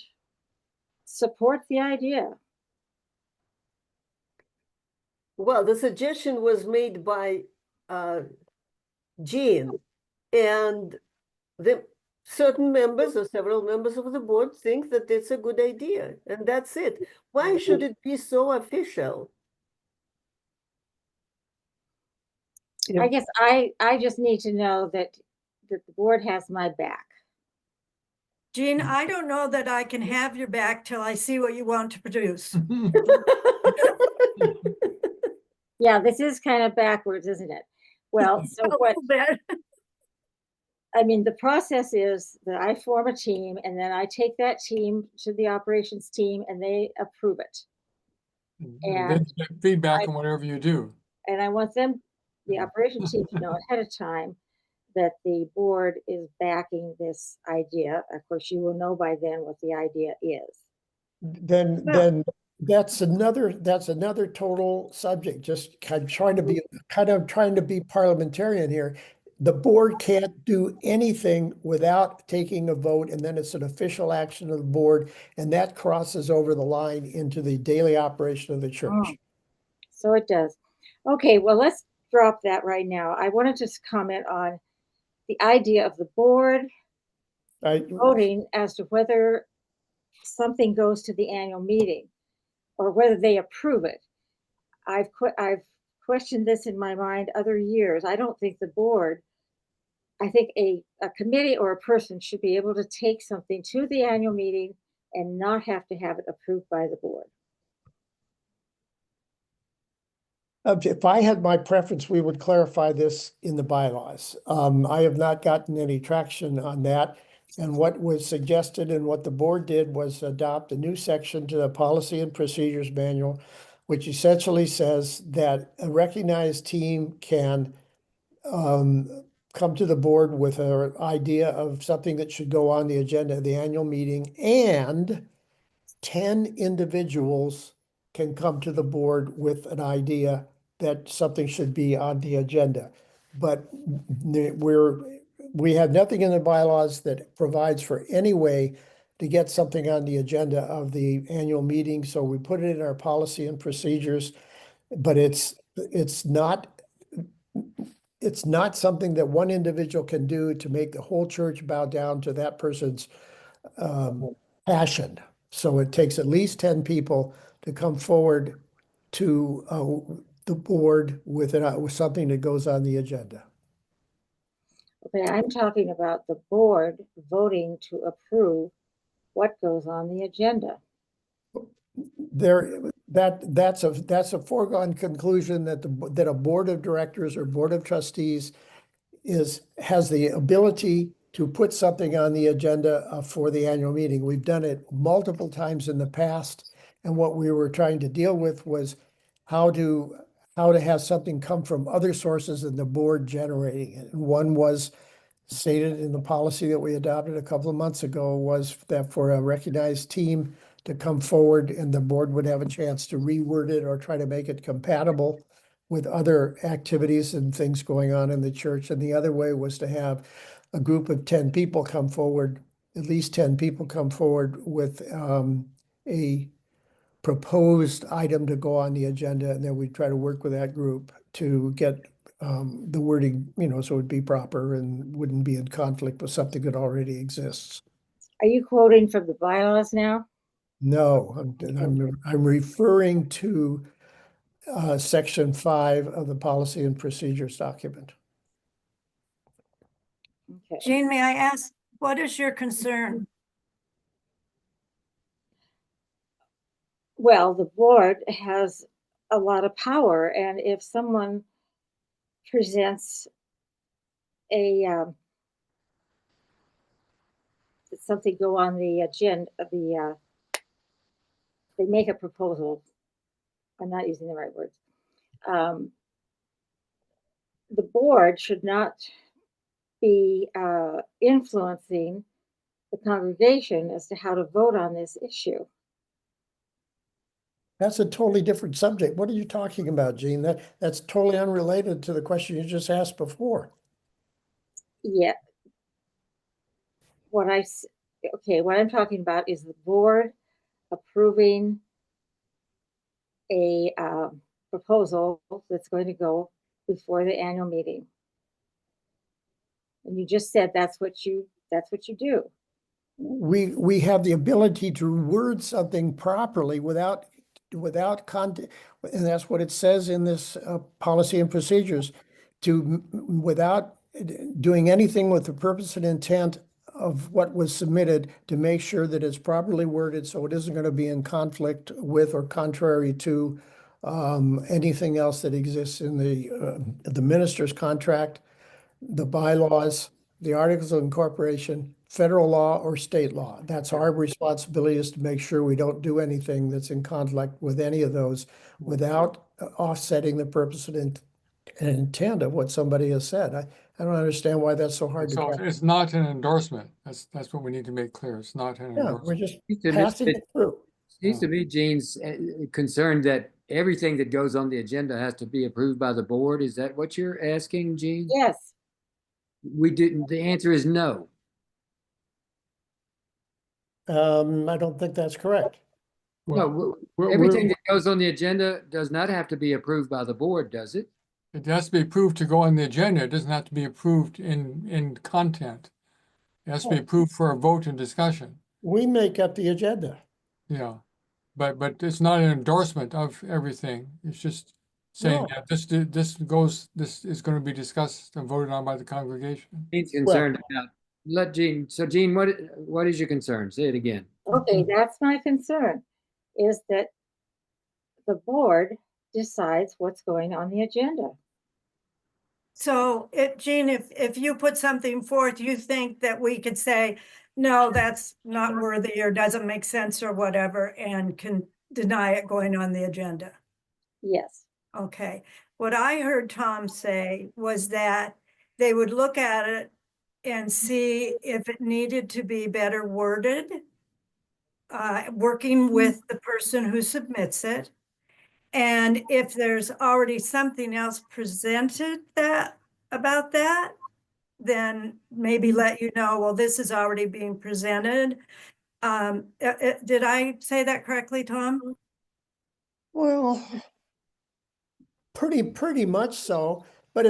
support the idea. Well, the suggestion was made by Jean, and the certain members or several members of the board think that it's a good idea, and that's it. Why should it be so official? I guess I just need to know that the board has my back. Jean, I don't know that I can have your back till I see what you want to produce. Yeah, this is kind of backwards, isn't it? Well, so A what, little bit. I mean, the process is that I form a team and then I take that team to the operations team and they approve it. And then get feedback on whatever you do. And I want them, the operations team, to know ahead of time that the board is backing this idea. Of course, you will know by then what the idea is. Then, Well- then that's another total subject. Just kind of trying to be parliamentarian here. The board can't do anything without taking a vote, and then it's an official action of the board, and that crosses over the line into the daily operation of the church. So it does. Okay, well, let's drop that right now. I want to just comment on the idea of the board voting as to whether something goes to the annual meeting or whether they approve it. I've questioned this in my mind other years. I don't think the board, I think a committee or a person should be able to take something to the annual meeting and not have to have it approved by the board. If I had my preference, we would clarify this in the bylaws. I have not gotten any traction on that. And what was suggested and what the board did was adopt a new section to the Policy and Procedures Manual, which essentially says that a recognized team can come to the board with an idea of something that should go on the agenda of the annual meeting, and 10 individuals can come to the board with an idea that something should be on the agenda. But we have nothing in the bylaws that provides for any way to get something on the agenda of the annual meeting. So we put it in our policy and procedures, but it's not something that one individual can do to make the whole church bow down to that person's passion. So it takes at least 10 people to come forward to the board with something that goes on the agenda. Okay, I'm talking about the board voting to approve what goes on the agenda. That's a foregone conclusion that that a board of directors or board of trustees has the ability to put something on the agenda for the annual meeting. We've done it multiple times in the past, and what we were trying to deal with was how to have something come from other sources than the board generating it. And one was stated in the policy that we adopted a couple of months ago, was that for a recognized team to come forward and the board would have a chance to reword it or try to make it compatible with other activities and things going on in the church. And the other way was to have a group of 10 people come forward, at least 10 people come forward with a proposed item to go on the agenda. And then we try to work with that group to get the wording, so it'd be proper and wouldn't be in conflict with something that already exists. Are you quoting from the bylaws now? No, I'm referring to section 5 of the policy and procedures document. Okay. Jean, may I ask, what is your concern? Well, the board has a lot of power, and if someone presents a something go on the agenda, they make a proposal. I'm not using the right words. The board should not be influencing the congregation as to how to vote on this issue. That's a totally different subject. What are you talking about, Jean? That's totally unrelated to the question you just asked before. Yeah. What I'm talking about is the board approving a proposal that's going to go before the annual meeting. And you just said that's what you do. We have the ability to word something properly without content, and that's what it says in this policy and procedures, without doing anything with the purpose and intent of what was submitted to make sure that it's properly worded so it isn't going to be in conflict with or contrary to anything else that exists in the minister's contract, the bylaws, the articles of incorporation, federal law or state law. That's our responsibility, is to make sure we don't do anything that's in conflict with any of those without offsetting the purpose and intent of what somebody has said. I don't understand why that's so hard to So capture. it's not an endorsement. That's what we need to make clear. It's not an Yeah, we're endorsement. just Seems to me passing that- it through. Seems to me Gene's concerned that everything that goes on the agenda has to be approved by the board. Is that what you're asking, Gene? Yes, We didn't, the answer is no. I don't think that's correct. Well, No, we're- everything that goes on the agenda does not have to be approved by the board, does it? it has to be approved to go on the agenda. It doesn't have to be approved in content. It has to be approved for a vote and discussion. We make up the agenda. Yeah. But it's not an endorsement of everything. It's just saying No. that this is going to be discussed and voted on by the congregation. Gene's concerned about, let Gene, so Gene, what is your concern? Say it again. okay, that's my concern, is that the board decides what's going on the agenda. So Jean, if you put something forth, you think that we could say, no, that's not worthy or doesn't make sense or whatever, and can deny it going on the agenda? Yes, Okay, what I heard Tom say was that they would look at it and see if it needed to be better worded, working with the person who submits it. And if there's already something else presented about that, then maybe let you know, well, this is already being presented. Did I say that correctly, Tom? Well, pretty much so. But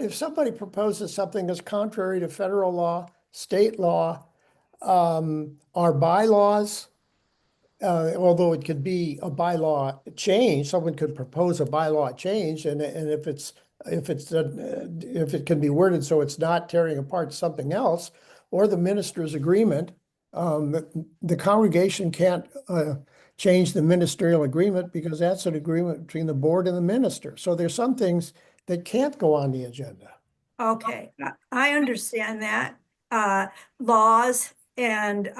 if somebody proposes something that's contrary to federal law, state law, our bylaws, although it could be a bylaw change, someone could propose a bylaw change, and if it can be worded so it's not tearing apart something else, or the minister's agreement, the congregation can't change the ministerial agreement because that's an agreement between the board and the minister. So there's some things that can't go on the agenda. Okay, I understand that. Laws and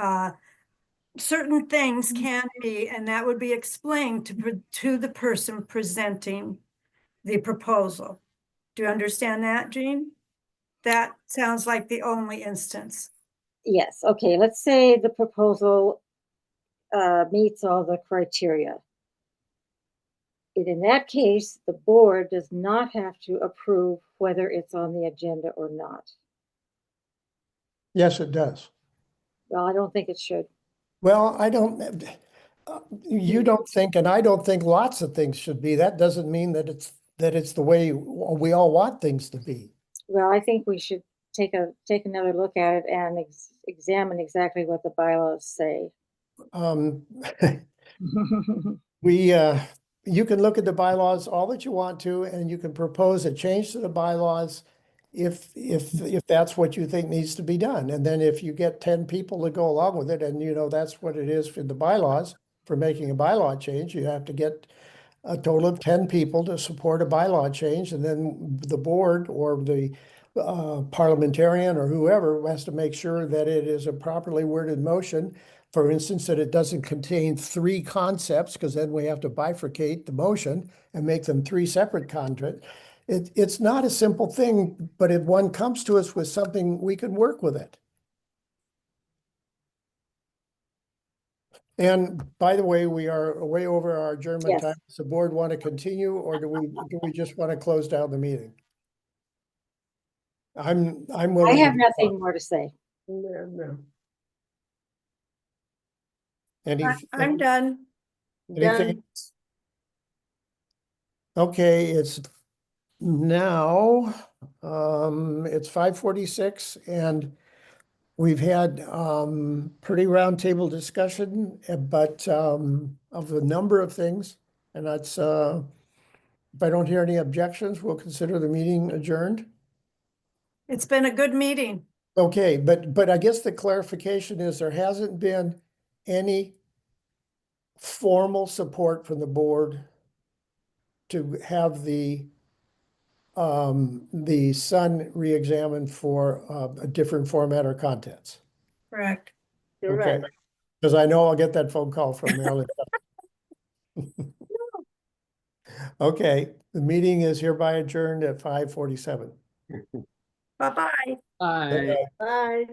certain things can be, and that would be explained to the person presenting the proposal. Do you understand that, Jean? That sounds like the only instance. yes, okay, let's say the proposal meets all the criteria. In that case, the board does not have to approve whether it's on the agenda or not. Yes, it does. Well, I don't think it should. Well, I don't, you don't think, and I don't think lots of things should be. That doesn't mean that it's the way we all want things to be. Well, I think we should take another look at it and examine exactly what the bylaws say. You can look at the bylaws all that you want to, and you can propose a change to the bylaws if that's what you think needs to be done. And then if you get 10 people to go along with it, and that's what it is for the bylaws, for making a bylaw change, you have to get a total of 10 people to support a bylaw change, and then the board or the parliamentarian or whoever has to make sure that it is a properly worded motion. For instance, that it doesn't contain 3 concepts, because then we have to bifurcate the motion and make them 3 separate concepts. It's not a simple thing, but if one comes to us with something, we can work with it. And by the way, we are way over our adjournment Yes. time. Does the board want to continue, or do we just want to close down the meeting? I'm I willing. have to- nothing more to say. No. Any, I'm done. anything? Done. Okay, it's now, it's 5:46, and we've had pretty roundtable discussion, but of a number of things. And that's, if I don't hear any objections, we'll consider the meeting adjourned. It's been a good meeting. Okay, but I guess the clarification is there hasn't been any formal support from the board to have the Sun re-examined for a different format or contents. Correct. Okay, Correct. because I know I'll get that phone call from Marilyn. Okay, the meeting is hereby adjourned at 5:47. Bye-bye. Bye. Bye.